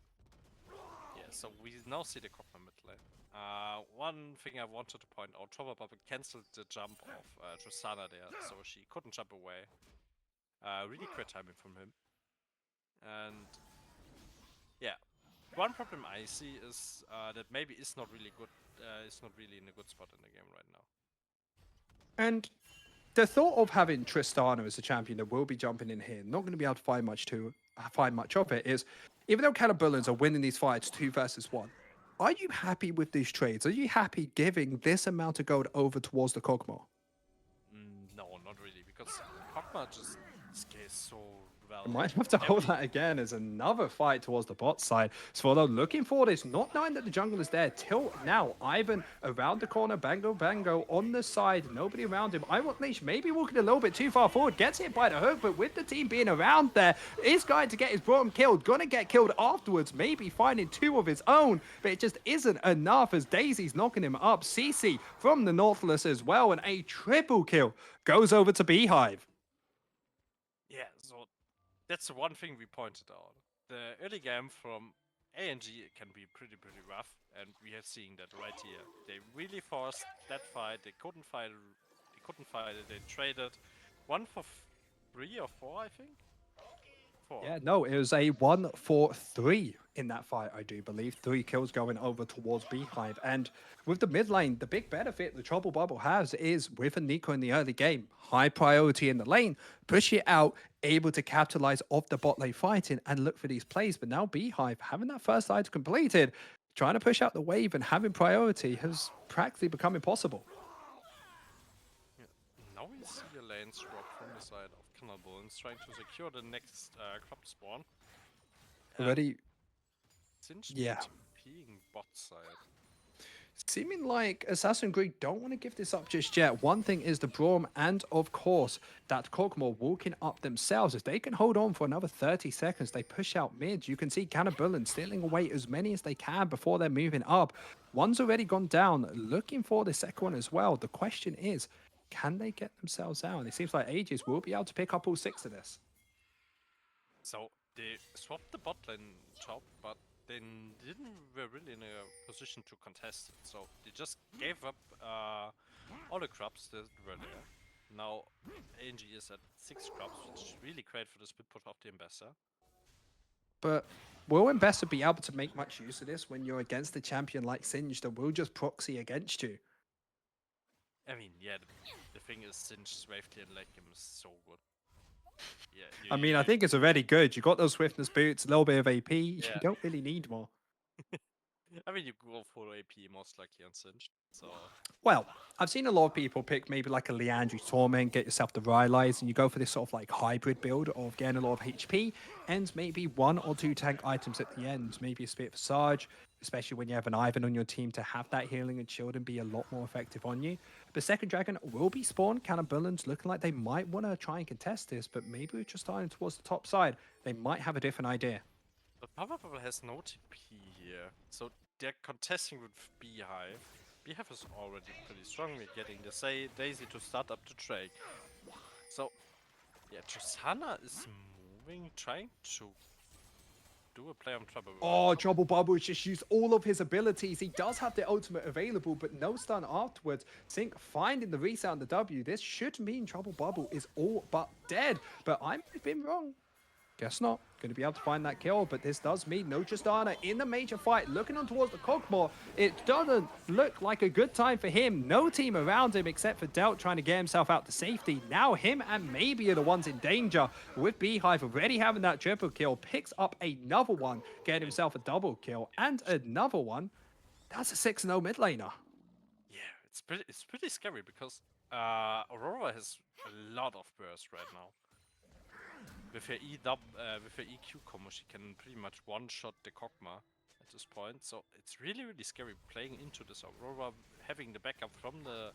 B: Yeah, so we now see the Copper mid lane. One thing I wanted to point out, Trouble Bubble cancelled the jump of Tristana there, so she couldn't jump away. Really great timing from him. And yeah, one problem I see is that maybe is not really good. Is not really in a good spot in the game right now.
A: And the thought of having Tristana as a champion that will be jumping in here, not going to be able to find much of it, is even though KanelBullens are winning these fights 2 versus 1, are you happy with these trades? Are you happy giving this amount of gold over towards the Kog'Maw?
B: No, not really, because Kog'Maw just scales so well.
A: I might have to hold that again as another fight towards the bot side. Swardo looking for this, not knowing that the jungle is there. Till now, Ivan around the corner, Bango Bango on the side, nobody around him. I want Leash maybe walking a little bit too far forward, gets hit by the hook, but with the team being around there, is going to get his bottom killed, gonna get killed afterwards, maybe finding two of his own, but it just isn't enough as Daisy's knocking him up. CC from the Nautilus as well, and a triple kill goes over to Beehive.
B: Yeah, so that's the one thing we pointed out. The early game from ANG can be pretty rough, and we are seeing that right here. They really forced that fight. They couldn't fight. They couldn't fight it. They traded 1 for 3 or 4, I think. 4.
A: Yeah, no, it was a 1-4-3 in that fight, I do believe. 3 kills going over towards Beehive. And with the mid lane, the big benefit the Trouble Bubble has is with a Nico in the early game, high priority in the lane, push it out, able to capitalize off the bot lane fighting and look for these plays. But now Beehive, having that first side completed, trying to push out the wave and having priority has practically become impossible.
B: Yeah. Now we see a lane swap from the side of KanelBullens trying to secure the next crop spawn.
A: Already,
B: Since
A: yeah.
B: TPing bot side.
A: Seeming like Assassin's Creed don't want to give this up just yet. One thing is the Braum and, of course, that Kog'Maw walking up themselves. If they can hold on for another 30 seconds, they push out mid. You can see KanelBullens stealing away as many as they can before they're moving up. One's already gone down, looking for the second one as well. The question is, can they get themselves out? And it seems like Aegis will be able to pick up all 6 of this.
B: So they swapped the bot lane top, but they didn't were really in a position to contest it. So they just gave up all the crops that were there. Now ANG is at 6 crops, which is really great for the split pot of the Ambassador.
A: But will Ambassador be able to make much use of this when you're against a champion like Singe that will just proxy against you?
B: I mean, yeah, the thing is, Singe's wave clear and leg game is so good. Yeah,
A: I mean, I think it's already good. You got those swiftness boots, a little bit of AP. You
B: Yeah.
A: don't really need more.
B: I mean, you go for AP most likely on Singe, so
A: Well, I've seen a lot of people pick maybe like a Leandry Torment, get yourself the Rylai's, and you go for this sort of like hybrid build of getting a lot of HP and maybe 1 or 2 tank items at the end. Maybe a Spirit of Sarge, especially when you have an Ivan on your team to have that healing and shield and be a lot more effective on you. The second dragon will be spawned. KanelBullens looking like they might want to try and contest this, but maybe we're just starting towards the top side. They might have a different idea.
B: but Power Bubble has no TP here, so they're contesting with Beehive. Beehive is already pretty strong. We're getting the Daisy to start up the Drake. So, yeah, Tristana is moving, trying to do a play on Trouble.
A: Oh, Trouble Bubble just used all of his abilities. He does have the ultimate available, but no stun afterwards. Sync finding the resound, the W. This should mean Trouble Bubble is all but dead, but I might have been wrong. Guess not. Going to be able to find that kill, but this does mean no Tristana in the major fight. Looking on towards the Kog'Maw, it doesn't look like a good time for him. No team around him except for Delt trying to get himself out to safety. Now him and maybe are the ones in danger. With Beehive already having that triple kill, picks up another one, getting himself a double kill, and another one. That's a 6-0 mid laner.
B: Yeah, it's pretty scary because Aurora has a lot of burst right now. With her with her EQ combo, she can pretty much one-shot the Kog'Maw at this point. So it's really scary playing into this Aurora, having the backup from the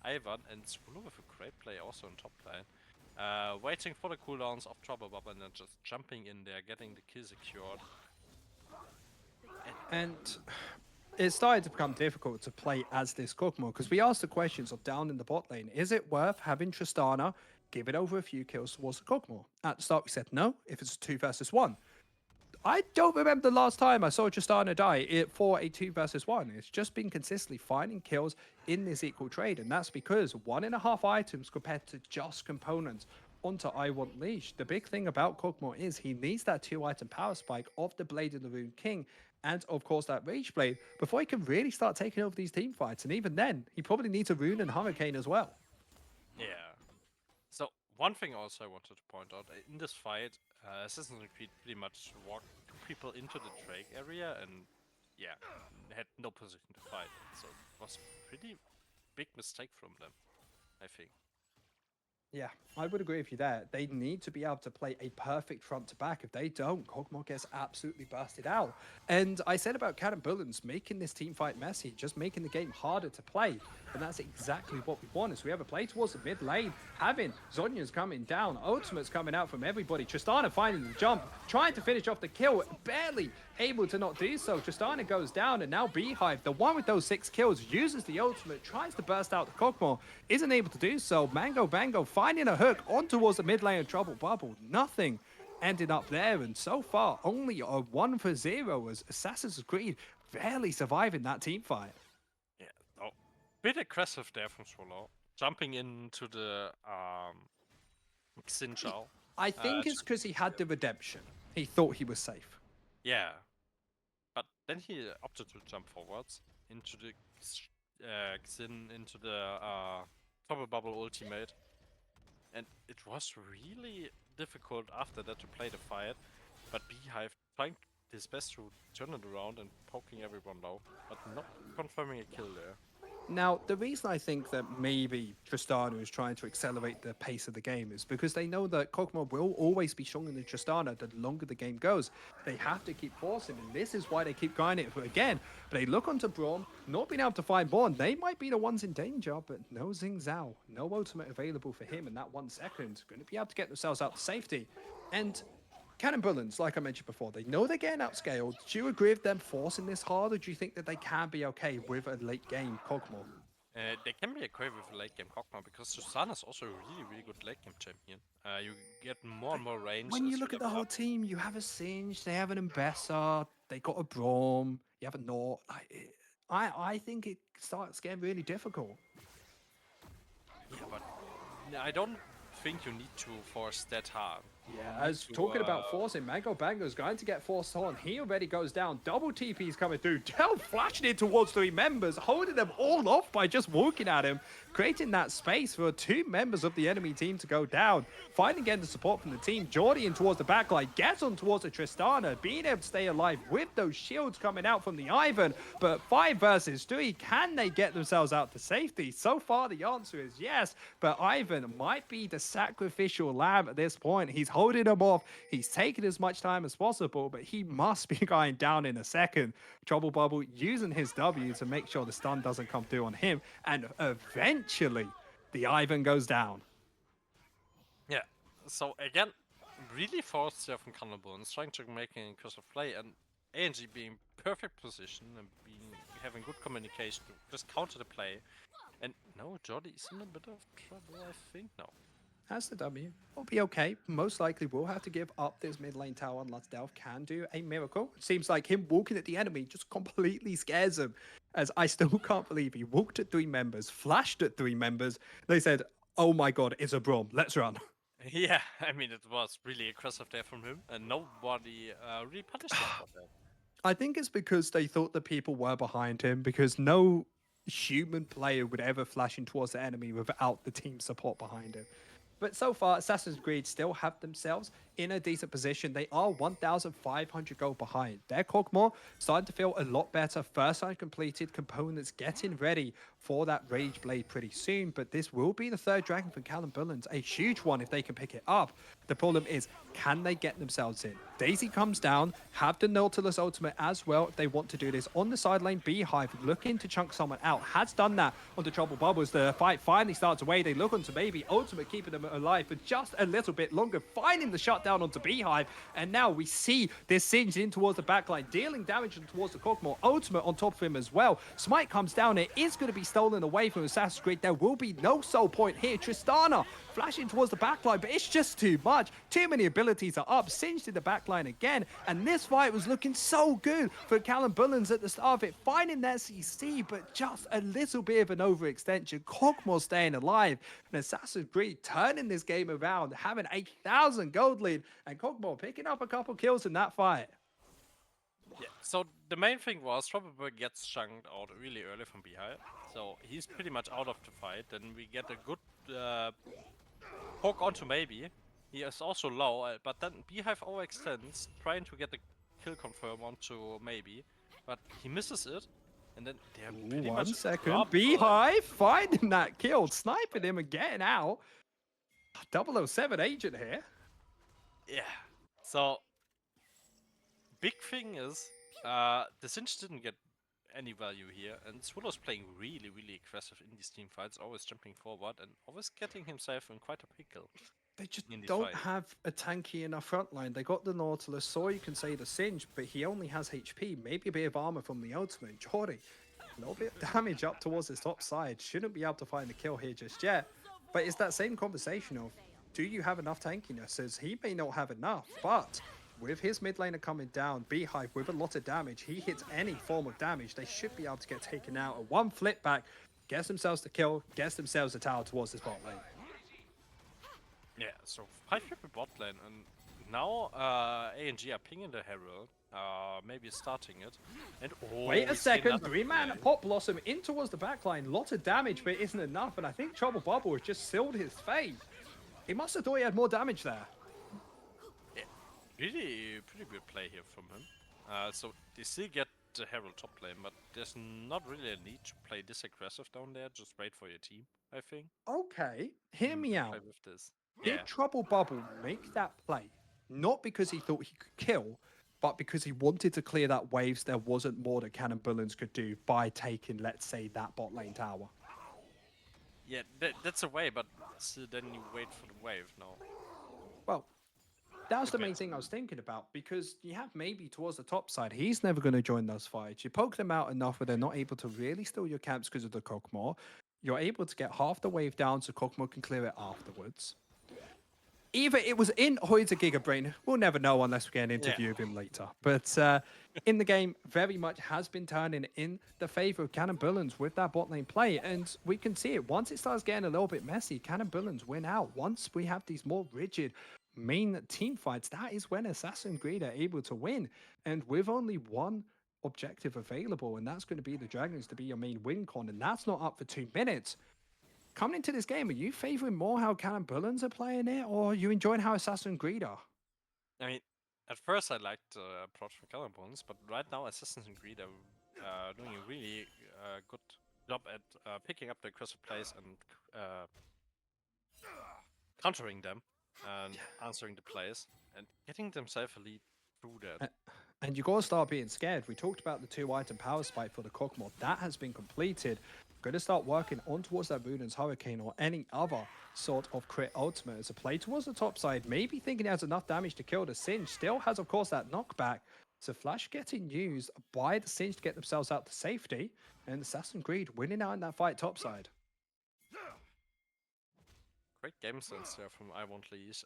B: Ivan, and Swallow with a great play also on top lane. Waiting for the cooldowns of Trouble Bubble and then just jumping in there, getting the kill secured.
A: And it started to become difficult to play as this Kog'Maw because we asked the questions of down in the bot lane. Is it worth having Tristana give it over a few kills towards the Kog'Maw? At the start, we said no, if it's a 2 versus 1. I don't remember the last time I saw Tristana die for a 2 versus 1. It's just been consistently finding kills in this equal trade, and that's because 1.5 items compared to just components onto I Want Leash. The big thing about Kog'Maw is he needs that 2-item power spike of the Blade of the Rune King and, of course, that Rage Blade before he can really start taking over these team fights. And even then, he probably needs a Rune and Hurricane as well.
B: Yeah. So one thing also I wanted to point out, in this fight, Assassin's Creed pretty much walked 2 people into the Drake area and, yeah, had no position to fight. So it was a pretty big mistake from them, I think.
A: Yeah, I would agree with you there. They need to be able to play a perfect front to back. If they don't, Kog'Maw gets absolutely busted out. And I said about KanelBullens making this team fight messy, just making the game harder to play. And that's exactly what we want. As we have a play towards the mid lane, having Zhonya's coming down, ultimates coming out from everybody. Tristana finding the jump, trying to finish off the kill, barely able to not do so. Tristana goes down, and now Beehive, the one with those 6 kills, uses the ultimate, tries to burst out the Kog'Maw, isn't able to do so. Mango Bango finding a hook on towards the mid lane of Trouble Bubble. Nothing ended up there, and so far only a 1 for 0 as Assassin's Creed barely surviving that team fight.
B: Yeah, oh, bit aggressive there from Swallow, jumping into the Xin Zhao.
A: I think it's because he had the redemption. He thought he was safe.
B: Yeah, but then he opted to jump forwards into the Xin, into the Trouble Bubble ultimate, and it was really difficult after that to play the fight. But Beehive trying his best to turn it around and poking everyone low, but not confirming a kill there.
A: Now, the reason I think that maybe Tristana is trying to accelerate the pace of the game is because they know that Kog'Maw will always be stronger than Tristana the longer the game goes. They have to keep forcing, and this is why they keep grinding it again. But they look onto Braum, not being able to find Born. They might be the ones in danger, but no Xing Zhao, no ultimate available for him in that 1 second. Going to be able to get themselves out to safety. And KanelBullens, like I mentioned before, they know they're getting outscaled. Do you agree with them forcing this hard, or do you think that they can be okay with a late game Kog'Maw?
B: They can be okay with late game Kog'Maw because Susana is also a really good late game champion. You get more and more range.
A: When you look at the whole team, you have a Singe, they have an Ambessa, they got a Braum, you have a Nort. I think it starts getting really difficult.
B: Yeah, but I don't think you need to force that hard.
A: Yeah, as talking about forcing, Mango Bango is going to get forced on. He already goes down. Double TP's coming through. Del flashing it towards 3 members, holding them all off by just walking at him, creating that space for 2 members of the enemy team to go down. Finding again the support from the team. Jordy in towards the backline, gets on towards the Tristana, being able to stay alive with those shields coming out from the Ivan. But 5 versus 3, can they get themselves out to safety? So far, the answer is yes, but Ivan might be the sacrificial lamb at this point. He's holding him off. He's taking as much time as possible, but he must be going down in a second. Trouble Bubble using his W to make sure the stun doesn't come through on him, and eventually the Ivan goes down.
B: Yeah, so again, really forced there from KanelBullens, trying to make an inclusive play, and ANG being perfect position and having good communication to just counter the play. And no, Jordy is in a bit of trouble, I think now.
A: Has the W. Will be okay. Most likely will have to give up this mid lane tower unless Delph can do a miracle. It seems like him walking at the enemy just completely scares him. As I still can't believe he walked at 3 members, flashed at 3 members. They said, oh my god, it's a Braum. Let's run.
B: Yeah, I mean, it was really aggressive there from him, and nobody really punished him for that.
A: I think it's because they thought the people were behind him, because no human player would ever flash in towards the enemy without the team support behind him. But so far, Assassin's Creed still have themselves in a decent position. They are 1,500 gold behind. Their Kog'Maw starting to feel a lot better. First side completed, components getting ready for that Rage Blade pretty soon. But this will be the 3rd dragon for KanelBullens, a huge one if they can pick it up. The problem is, can they get themselves in? Daisy comes down, have the Nautilus ultimate as well if they want to do this. On the side lane, Beehive looking to chunk someone out. Has done that on the Trouble Bubbles. The fight finally starts away. They look onto maybe ultimate, keeping them alive for just a little bit longer, finding the shutdown onto Beehive. And now we see this Singe in towards the backline, dealing damage towards the Kog'Maw. Ultimate on top of him as well. Smite comes down. It is going to be stolen away from Assassin's Creed. There will be no soul point here. Tristana flashing towards the backline, but it's just too much. Too many abilities are up. Singed in the backline again. And this fight was looking so good for KanelBullens at the start of it, finding that CC, but just a little bit of an overextension. Kog'Maw staying alive, and Assassin's Creed turning this game around, having 8,000 gold lead, and Kog'Maw picking up a couple kills in that fight.
B: Yeah, so the main thing was Trouble gets chunked out really early from Beehive, so he's pretty much out of the fight. Then we get a good poke onto maybe. He is also low, but then Beehive overextends, trying to get the kill confirm onto maybe, but he misses it, and then they're pretty much
A: 1 second. Beehive finding that kill, sniping him and getting out. 007 agent here.
B: Yeah. So big thing is, the Singe didn't get any value here, and Swallow's playing really, really aggressive in these team fights, always jumping forward and always getting himself in quite a pickle
A: They just
B: in these
A: don't
B: fights.
A: have a tanky enough front line. They got the Nautilus, so you can say the Singe, but he only has HP, maybe a bit of armor from the ultimate. Jordy, a little bit of damage up towards his top side. Shouldn't be able to find the kill here just yet. But it's that same conversation of, do you have enough tankiness? As he may not have enough, but with his mid laner coming down, Beehive with a lot of damage, he hits any form of damage, they should be able to get taken out. A one flip back, gets themselves the kill, gets themselves the tower towards this bot lane.
B: Yeah, so 5 people bot lane, and now ANG are pinging the Herald, maybe starting it. And
A: Wait a
B: we see
A: second,
B: another
A: 3-man
B: play.
A: Pop Blossom in towards the backline. Lot of damage, but it isn't enough. And I think Trouble Bubble has just sealed his fate. He must have thought he had more damage there.
B: Yeah, really pretty good play here from him. So they still get the Herald top lane, but there's not really a need to play this aggressive down there. Just wait for your team, I think.
A: Okay, hear me
B: Play
A: out.
B: with this. Yeah,
A: Did Trouble Bubble make that play not because he thought he could kill, but because he wanted to clear that waves? There wasn't more that KanelBullens could do by taking, let's say, that bot lane tower.
B: yeah, that's a way, but still then you wait for the wave now.
A: Well, that's the
B: Okay.
A: main thing I was thinking about, because you have maybe towards the top side, he's never going to join those fights. You poke them out enough where they're not able to really steal your camps because of the Kokmore. You're able to get half the wave down so Kokmore can clear it afterwards. Either it was in or it's a Gigabrain. We'll never know unless we get an interview of him later. But in the game, very much has been turning in the favor of KanelBullens with that bot lane play. And we can see it. Once it starts getting a little bit messy, KanelBullens win out. Once we have these more rigid main team fights, that is when Assassin Greed are able to win. And with only one objective available, and that's going to be the Dragons to be your main win con, and that's not up for 2 minutes. Coming into this game, are you favoring more how KanelBullens are playing it, or are you enjoying how Assassin Greed are?
B: I mean, at first I liked the approach from KanelBullens, but right now Assassin's Creed are doing a really good job at picking up the aggressive plays and countering them and answering the plays and getting themselves a lead through that.
A: And you gotta start being scared. We talked about the 2-item power spike for the Cock mod. That has been completed. Gonna start working on towards that Moon's Hurricane or any other sort of crit ultimate as a play towards the top side. Maybe thinking he has enough damage to kill the Singe. Still has, of course, that knockback. So Flash getting used by the Singe to get themselves out to safety. And Assassin Greed winning out in that fight topside.
B: Great game sense there from I Won't Leash,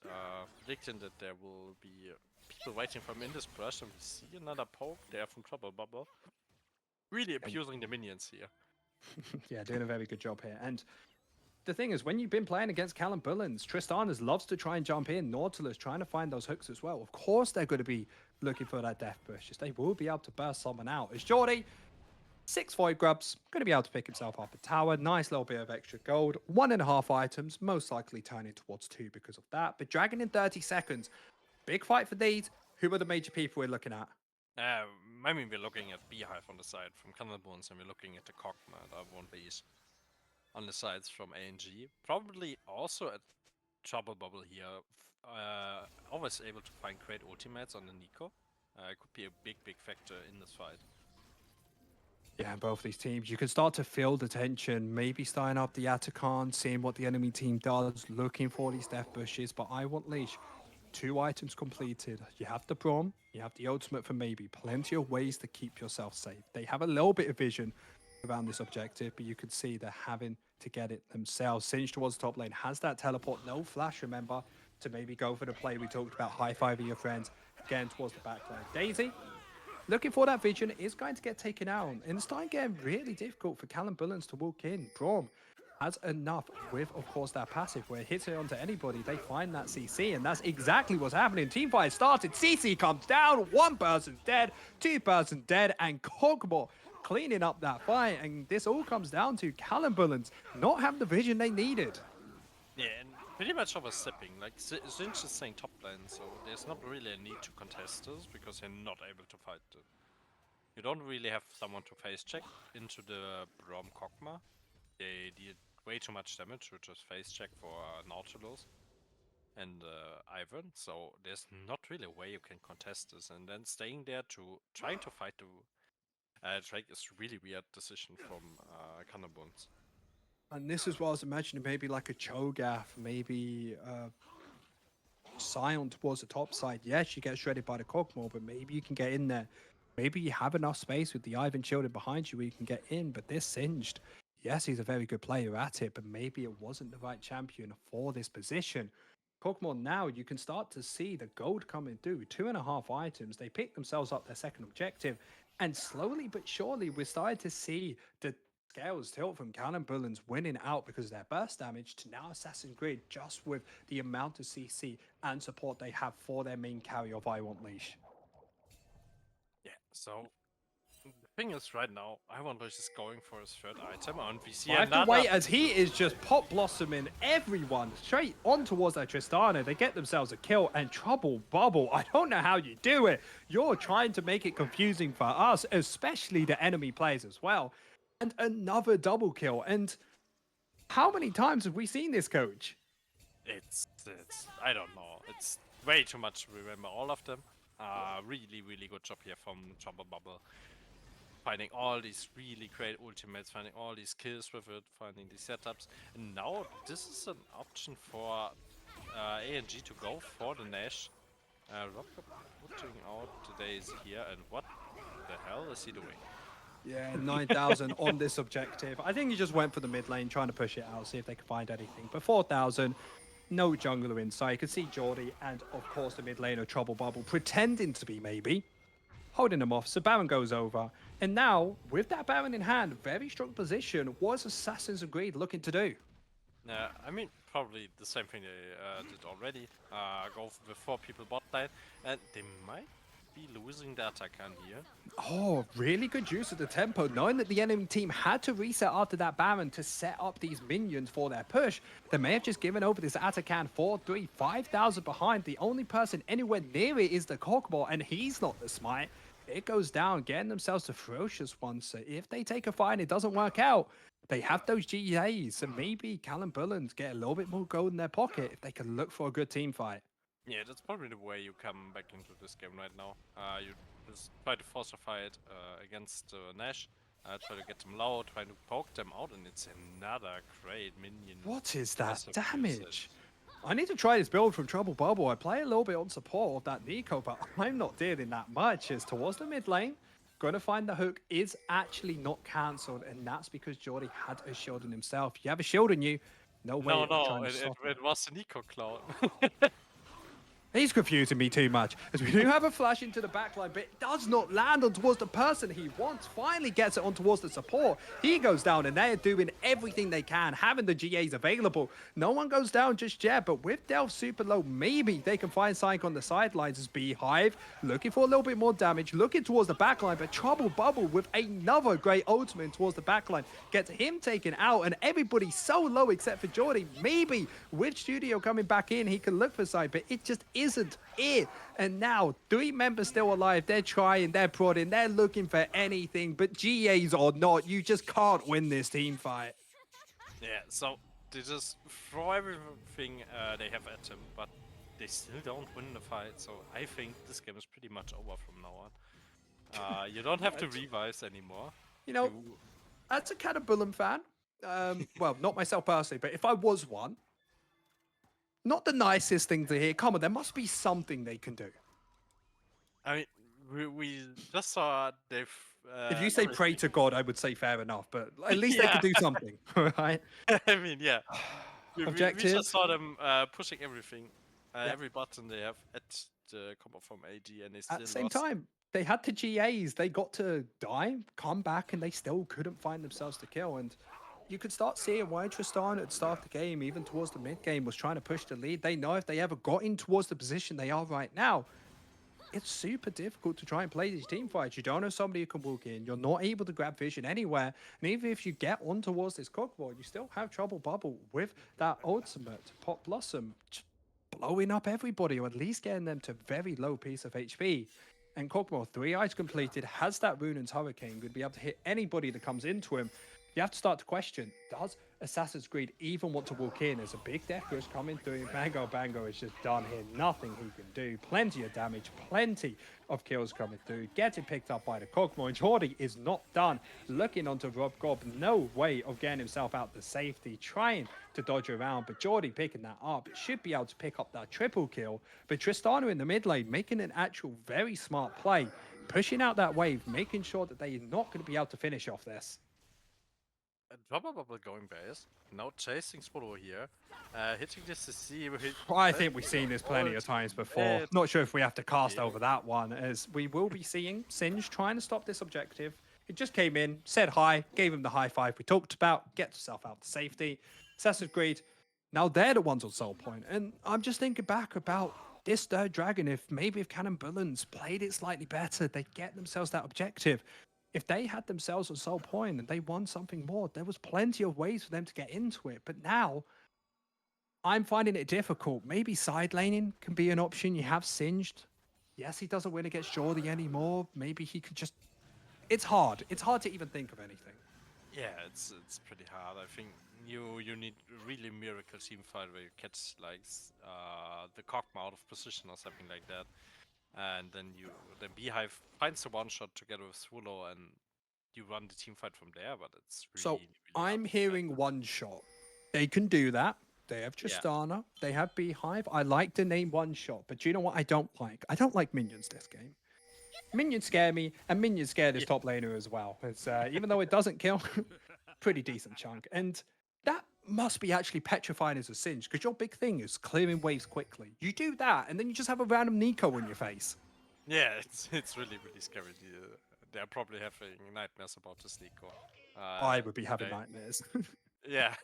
B: predicting that there will be people waiting for him in this brush, and we see another poke there from Trouble Bubble. Really abusing the minions here.
A: Yeah, doing a very good job here. And the thing is, when you've been playing against KanelBullens, Tristanas loves to try and jump in, Nautilus trying to find those hooks as well. Of course, they're going to be looking for that death push. They will be able to burst someone out. As Jordy, 6 void grubs, going to be able to pick himself up a tower. Nice little bit of extra gold. 1.5 items, most likely turning towards 2 because of that. But Dragon in 30 seconds. Big fight for these. Who are the major people we're looking at?
B: I mean, we're looking at Beehive on the side from KanelBullens, and we're looking at the Cockma and I Won't Leash on the sides from ANG. Probably also at Trouble Bubble here. Always able to find great ultimates on the Nico. Could be a big, big factor in this fight.
A: Yeah, both these teams. You can start to feel the tension, maybe starting up the Atakan, seeing what the enemy team does, looking for these death bushes. But I Want Leash, 2 items completed. You have the Brom, you have the ultimate for maybe. Plenty of ways to keep yourself safe. They have a little bit of vision around this objective, but you can see they're having to get it themselves. Singe towards the top lane has that teleport, no flash, remember, to maybe go for the play we talked about, high-fiving your friends, again towards the back line. Daisy, looking for that vision, is going to get taken out. And it's starting getting really difficult for KanelBullens to walk in. Brom has enough with, of course, that passive where it hits it onto anybody. They find that CC, and that's exactly what's happening. Teamfight started. CC comes down. 1 person's dead. 2 persons dead. And Kogmo cleaning up that fight. And this all comes down to KanelBullens not having the vision they needed.
B: Yeah, and pretty much overstepping. Like, Zinch is saying top lane, so there's not really a need to contest this because you're not able to fight it. You don't really have someone to face check into the Brom Kog'Maw. They did way too much damage to just face check for Nautilus. and Ivan, so there's not really a way you can contest this. And then staying there to trying to fight the Drake is really weird decision from KanelBullens.
A: And this is what I was imagining, maybe like a Cho'Gath, maybe Scion towards the top side. Yes, you get shredded by the Kog'Maw, but maybe you can get in there. Maybe you have enough space with the Ivan shielded behind you where you can get in, but this Singed, yes, he's a very good player at it, but maybe it wasn't the right champion for this position. Kog'Maw now, you can start to see the gold coming through. 2.5 items. They pick themselves up their second objective, and slowly but surely, we're starting to see the scales tilt from KanelBullens winning out because of their burst damage to now Assassin's Creed just with the amount of CC and support they have for their main carry of I Want Leash.
B: Yeah, so the thing is right now, I Want Leash is going for his third item, and we see
A: I have to
B: another.
A: wait as he is just pop blossoming everyone straight on towards that Tristana. They get themselves a kill and Trouble Bubble. I don't know how you do it. You're trying to make it confusing for us, especially the enemy players as well. And another double kill. And how many times have we seen this, coach?
B: It's I don't know. It's way too much to remember all of them. Really good job here from Trouble Bubble. Finding all these really great ultimates, finding all these kills with it, finding these setups. And now this is an option for ANG to go for the Nash. Rocker putting out the Daisy here, and what the hell is he doing?
A: Yeah, 9,000 on this objective. I think he just went for the mid lane, trying to push it out, see if they could find anything. But 4,000, no jungler inside. You can see Geordie and, of course, the mid laner Trouble Bubble pretending to be maybe, holding them off. So Baron goes over. And now, with that Baron in hand, very strong position. What is Assassin's Creed looking to do?
B: I mean, probably the same thing they did already. Go with 4 people bot lane, and they might be losing the attack on here.
A: Oh, really good use of the tempo, knowing that the enemy team had to reset after that Baron to set up these minions for their push. They may have just given over this Atakan 4-3, 5,000 behind. The only person anywhere near it is the Kog'Maw, and he's not the smite. It goes down, getting themselves to ferocious ones. So if they take a fight and it doesn't work out, they have those GAs. So maybe KanelBullens get a little bit more gold in their pocket if they can look for a good team fight.
B: Yeah, that's probably the way you come back into this game right now. You just try to force a fight against Nash, try to get them low, try to poke them out, and it's another great minion.
A: What is that
B: passive
A: damage?
B: usage.
A: I need to try this build from Trouble Bubble. I play a little bit on support of that Nico, but I'm not dealing that much. As towards the mid lane, going to find the hook is actually not cancelled, and that's because Geordie had a shield on himself. You have a shield on you, no way of trying to stop
B: it was a Nico cloud.
A: He's confusing me too much, as we do have a flash into the backline, but it does not land on towards the person he wants. Finally gets it on towards the support. He goes down, and they're doing everything they can, having the GAs available. No one goes down just yet, but with Delph super low, maybe they can find Psych on the sidelines as Beehive, looking for a little bit more damage, looking towards the backline, but Trouble Bubble with another great ultimate towards the backline, gets him taken out, and everybody so low except for Geordie. Maybe with Studio coming back in, he can look for Psych, but it just isn't it. And now 3 members still alive. They're trying, they're prodding, they're looking for anything, but GAs or not, you just can't win this team fight.
B: Yeah, so they just throw everything they have at him, but they still don't win the fight. So I think this game is pretty much over from now on. You don't have to revise anymore.
A: You know, as a KanelBullen fan, well, not myself personally, but if I was one, not the nicest thing to hear. Come on, there must be something they can do.
B: I mean, we just saw they've.
A: If you say pray to God, I would say fair enough, but at least they could do something, right?
B: I mean, yeah. We just saw them pushing everything, every button they have at the combo from AG, and they still
A: At the same
B: lost.
A: time, they had the GAs. They got to die, come back, and they still couldn't find themselves to kill. And you could start seeing why Tristan at the start of the game, even towards the mid game, was trying to push the lead. They know if they ever got in towards the position they are right now, it's super difficult to try and play these team fights. You don't have somebody who can walk in. You're not able to grab vision anywhere. And even if you get on towards this Kog'Maw, you still have Trouble Bubble with that ultimate Pop Blossom just blowing up everybody, or at least getting them to very low piece of HP. And Kog'Maw, 3 eyes completed, has that Rune's Hurricane, would be able to hit anybody that comes into him. you have to start to question, does Assassin's Creed even want to walk in? There's a big death rush coming through. Bango Bango is just done here. Nothing he can do. Plenty of damage, plenty of kills coming through. Getting picked up by the Cogmore. And Jordy is not done. Looking onto Rob Gob. No way of getting himself out to safety. Trying to dodge around. But Jordy picking that up. Should be able to pick up that triple kill. But Tristana in the mid lane making an actual very smart play. Pushing out that wave. Making sure that they are not going to be able to finish off this.
B: Drop bubble going base. No chasing Swallow here. Hitting this to see.
A: I think we've seen this plenty of times before. Not sure if we have to cast over that one, as we will be seeing Singe trying to stop this objective. He just came in, said hi, gave him the high five we talked about, get yourself out to safety. Assassin's Creed, now they're the ones on soul point. And I'm just thinking back about this third dragon. If KanelBullens played it slightly better, they'd get themselves that objective. If they had themselves a soul point and they won something more, there was plenty of ways for them to get into it. But now, I'm finding it difficult. Maybe side laning can be an option. You have Singed. Yes, he doesn't win against Jordy anymore. Maybe he could just... It's hard. It's hard to even think of anything.
B: Yeah, it's pretty hard. I think you need really miracle team fight where you catch like the Kog'Maw out of position or something like that. And then Beehive finds the one shot together with Swallow, and you run the team fight from there. But it's really,
A: So
B: really
A: I'm
B: hard.
A: hearing one shot. They can do that. They have Tristana. They have Beehive. I like the name one shot, but do you know what I don't like? I don't like minions this game. Minions scare me, and minions scare this top laner as well. It's even though it doesn't kill, pretty decent chunk. And that must be actually petrifying as a Singe, because your big thing is clearing waves quickly. You do that, and then you just have a random Nico in your face.
B: Yeah, it's really scary. They're probably having nightmares about this Nico.
A: I would be having nightmares.
B: Yeah.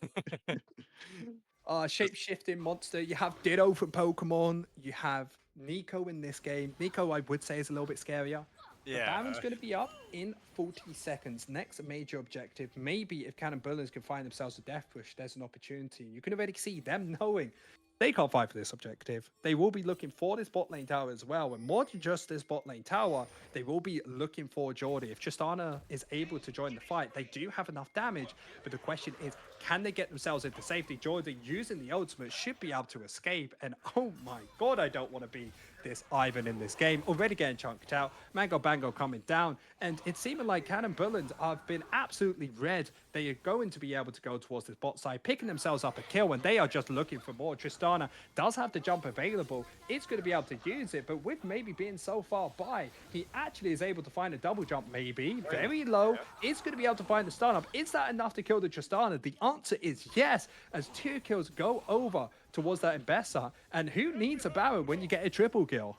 A: Shape-shifting monster. You have Ditto from Pokemon. You have Nico in this game. Nico, I would say, is a little bit scarier. The Baron's going to be up in 40 seconds. Next major objective. Maybe if KanelBullens can find themselves a death push, there's an opportunity. You can already see them knowing they can't fight for this objective. They will be looking for this bot lane tower as well. And more than just this bot lane tower, they will be looking for Jordy. If Tristana is able to join the fight, they do have enough damage. But the question is, can they get themselves into safety? Jordy, using the ultimate, should be able to escape. And oh my god, I don't want to be this Ivan in this game. Already getting chunked out. Mango Bango coming down. And it's seeming like KanelBullens have been absolutely red. They are going to be able to go towards this bot side, picking themselves up a kill, and they are just looking for more. Tristana does have the jump available. It's going to be able to use it, but with maybe being so far by, he actually is able to find a double jump, maybe. Very low. It's going to be able to find the stun up. Is that enough to kill the Tristana? The answer is yes, as 2 kills go over towards that Embessa. And who needs a Baron when you get a triple kill?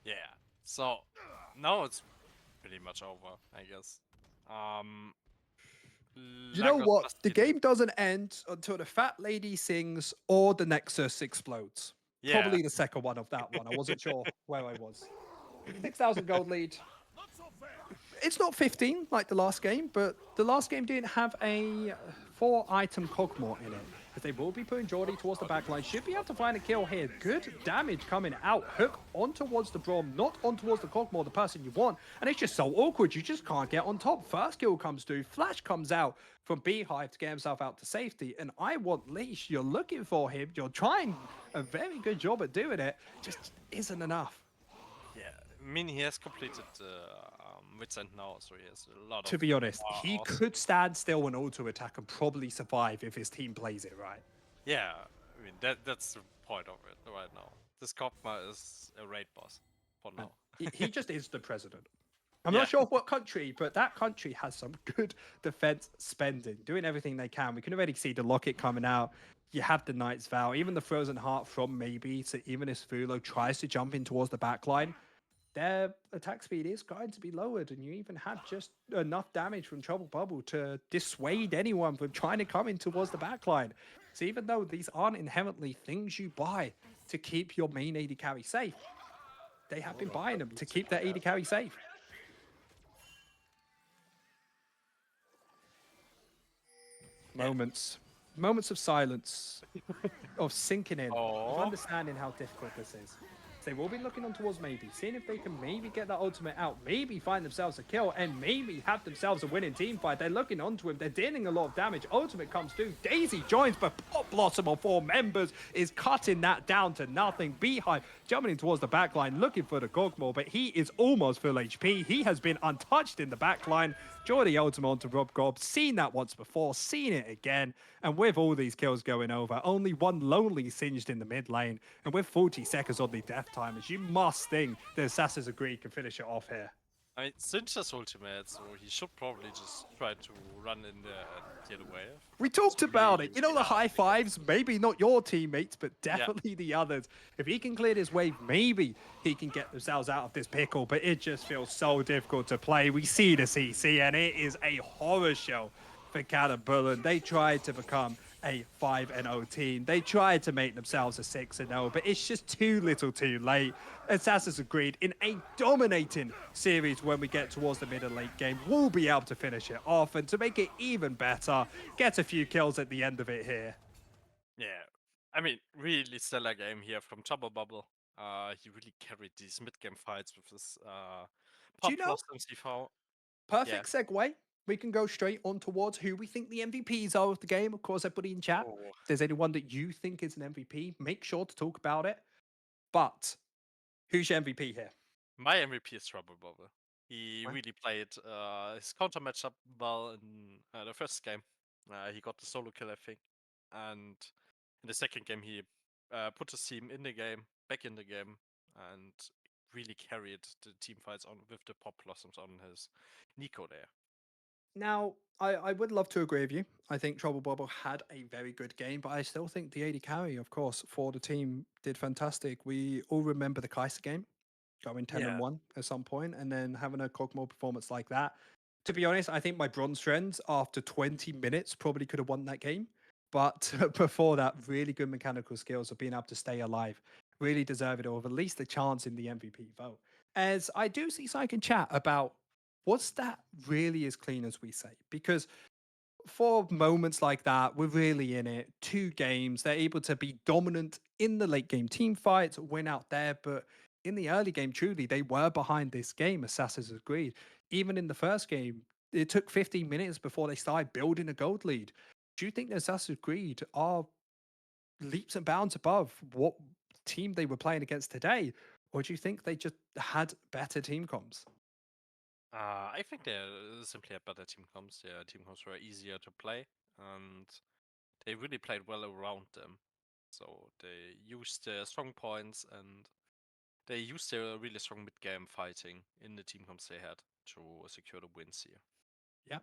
B: Yeah. So now it's pretty much over, I guess.
A: You know what? The game doesn't end until the fat lady sings or the Nexus explodes.
B: Yeah.
A: Probably the second one of that one. I wasn't sure where I was. 6,000 gold lead. It's not 15 like the last game, but the last game didn't have a 4-item Cogmore in it. As they will be putting Jordy towards the backline. Should be able to find a kill here. Good damage coming out. Hook on towards the Braum, not on towards the Cogmore, the person you want. And it's just so awkward. You just can't get on top. First kill comes through. Flash comes out from Beehive to get himself out to safety. And I want Leash. You're looking for him. You're trying a very good job at doing it. Just isn't enough.
B: Yeah, I mean, he has completed Wits End now, so he has a lot of...
A: To be honest, he could stand still and auto attack and probably survive if his team plays it right.
B: Yeah, I mean, that's the point of it right now. This Kog'Maw is a raid boss for now.
A: He just is the president. I'm not sure what country, but that country has some good defense spending, doing everything they can. We can already see the Locket coming out. You have the Knight's Vow, even the Frozen Heart from maybe, so even if Fulo tries to jump in towards the backline, their attack speed is going to be lowered, and you even have just enough damage from Trouble Bubble to dissuade anyone from trying to come in towards the backline. So even though these aren't inherently things you buy to keep your main AD carry safe, they have been buying them to keep their AD carry safe. Moments of silence, of sinking in, of understanding how difficult this is. They will be looking on towards maybe, seeing if they can maybe get that ultimate out, maybe find themselves a kill, and maybe have themselves a winning team fight. They're looking onto him. They're dealing a lot of damage. Ultimate comes through. Daisy joins, but Pop Blossom of 4 members is cutting that down to nothing. Beehive jumping in towards the backline, looking for the Gogmore, but he is almost full HP. He has been untouched in the backline. Draw the ultimate onto Rob Gob. Seen that once before, seen it again. And with all these kills going over, only one lonely singed in the mid lane. And with 40 seconds on the death timers, you must think that Assassin's Creed can finish it off here.
B: I mean, Sincha's ultimate, so he should probably just try to run in there and get away.
A: We
B: It's
A: talked about
B: really,
A: it. You know,
B: really
A: the
B: hard
A: high
B: because-
A: fives, maybe not your teammates, but
B: Yeah.
A: definitely the others. If he can clear this wave, maybe he can get themselves out of this pickle, but it just feels so difficult to play. We see the CC, and it is a horror show for KanelBullens. They tried to become a 5-0 team. They tried to make themselves a 6-0, but it's just too little too late. Assassin's Creed, in a dominating series when we get towards the mid and late game, will be able to finish it off, and to make it even better, get a few kills at the end of it here.
B: Yeah. I mean, really stellar game here from Trouble Bubble. He really carried these mid-game fights with his
A: Do
B: Pop
A: you know,
B: Blossom CV. Yeah.
A: perfect segue. We can go straight on towards who we think the MVPs are of the game. Of course, everybody in chat,
B: Oh.
A: if there's anyone that you think is an MVP, make sure to talk about it. But who's your MVP here?
B: My MVP is Trouble Bubble. He
A: Right.
B: really played his counter matchup well in the first game. He got the solo kill, I think. And in the second game, he put his team in the game, back in the game, and really carried the team fights on with the Pop Blossoms on his Nico there.
A: Now, I would love to agree with you. I think Trouble Bubble had a very good game, but I still think the AD carry, of course, for the team did fantastic. We all remember the Kaiser game, going 10 and
B: Yeah.
A: 1 at some point, and then having a Cogmore performance like that. To be honest, I think my bronze friends after 20 minutes probably could have won that game. But before that, really good mechanical skills of being able to stay alive, really deserve it, or have at least a chance in the MVP vote. As I do see Psych in chat about what's that really as clean as we say? Because for moments like that, we're really in it. 2 games, they're able to be dominant in the late game team fights, win out there. But in the early game, truly, they were behind this game. Assassin's agreed. Even in the first game, it took 15 minutes before they started building a gold lead. Do you think the Assassin's Creed are leaps and bounds above what team they were playing against today? Or do you think they just had better team comms?
B: I think they simply had better team comps. Their team comps were easier to play, and they really played well around them. So they used their strong points and they used their really strong mid-game fighting in the team comps they had to secure the wins here.
A: Yep.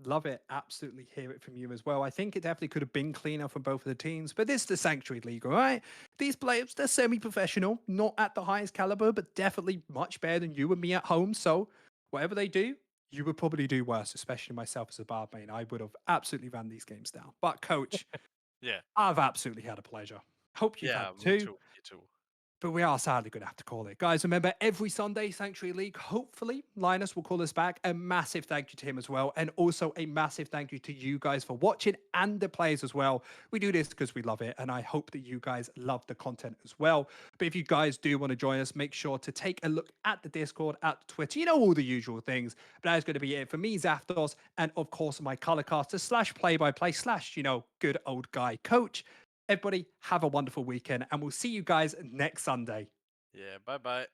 A: Love it. Absolutely hear it from you as well. I think it definitely could have been cleaner for both of the teams, but this is the Sanctuary League, all right? These players, they're semi professional, not at the highest caliber, but definitely much better than you and me at home. So, whatever they do, you would probably do worse, especially myself as a Bard main. I would have absolutely ran these games down. But, coach,
B: Yeah.
A: I've absolutely had a pleasure. Hope you've had
B: Yeah, me
A: too.
B: too. Me too.
A: But we are sadly going to have to call it. Guys, remember every Sunday, Sanctuary League. Hopefully, Linus will call us back. A massive thank you to him as well. And also a massive thank you to you guys for watching and the players as well. We do this because we love it. And I hope that you guys love the content as well. But if you guys do want to join us, make sure to take a look at the Discord, at the Twitter. You know, all the usual things. But that is going to be it for me, Zaftos. And of course, my colorcaster / play-by-play / good old guy coach. Everybody, have a wonderful weekend, and we'll see you guys next Sunday.
B: Yeah, bye bye.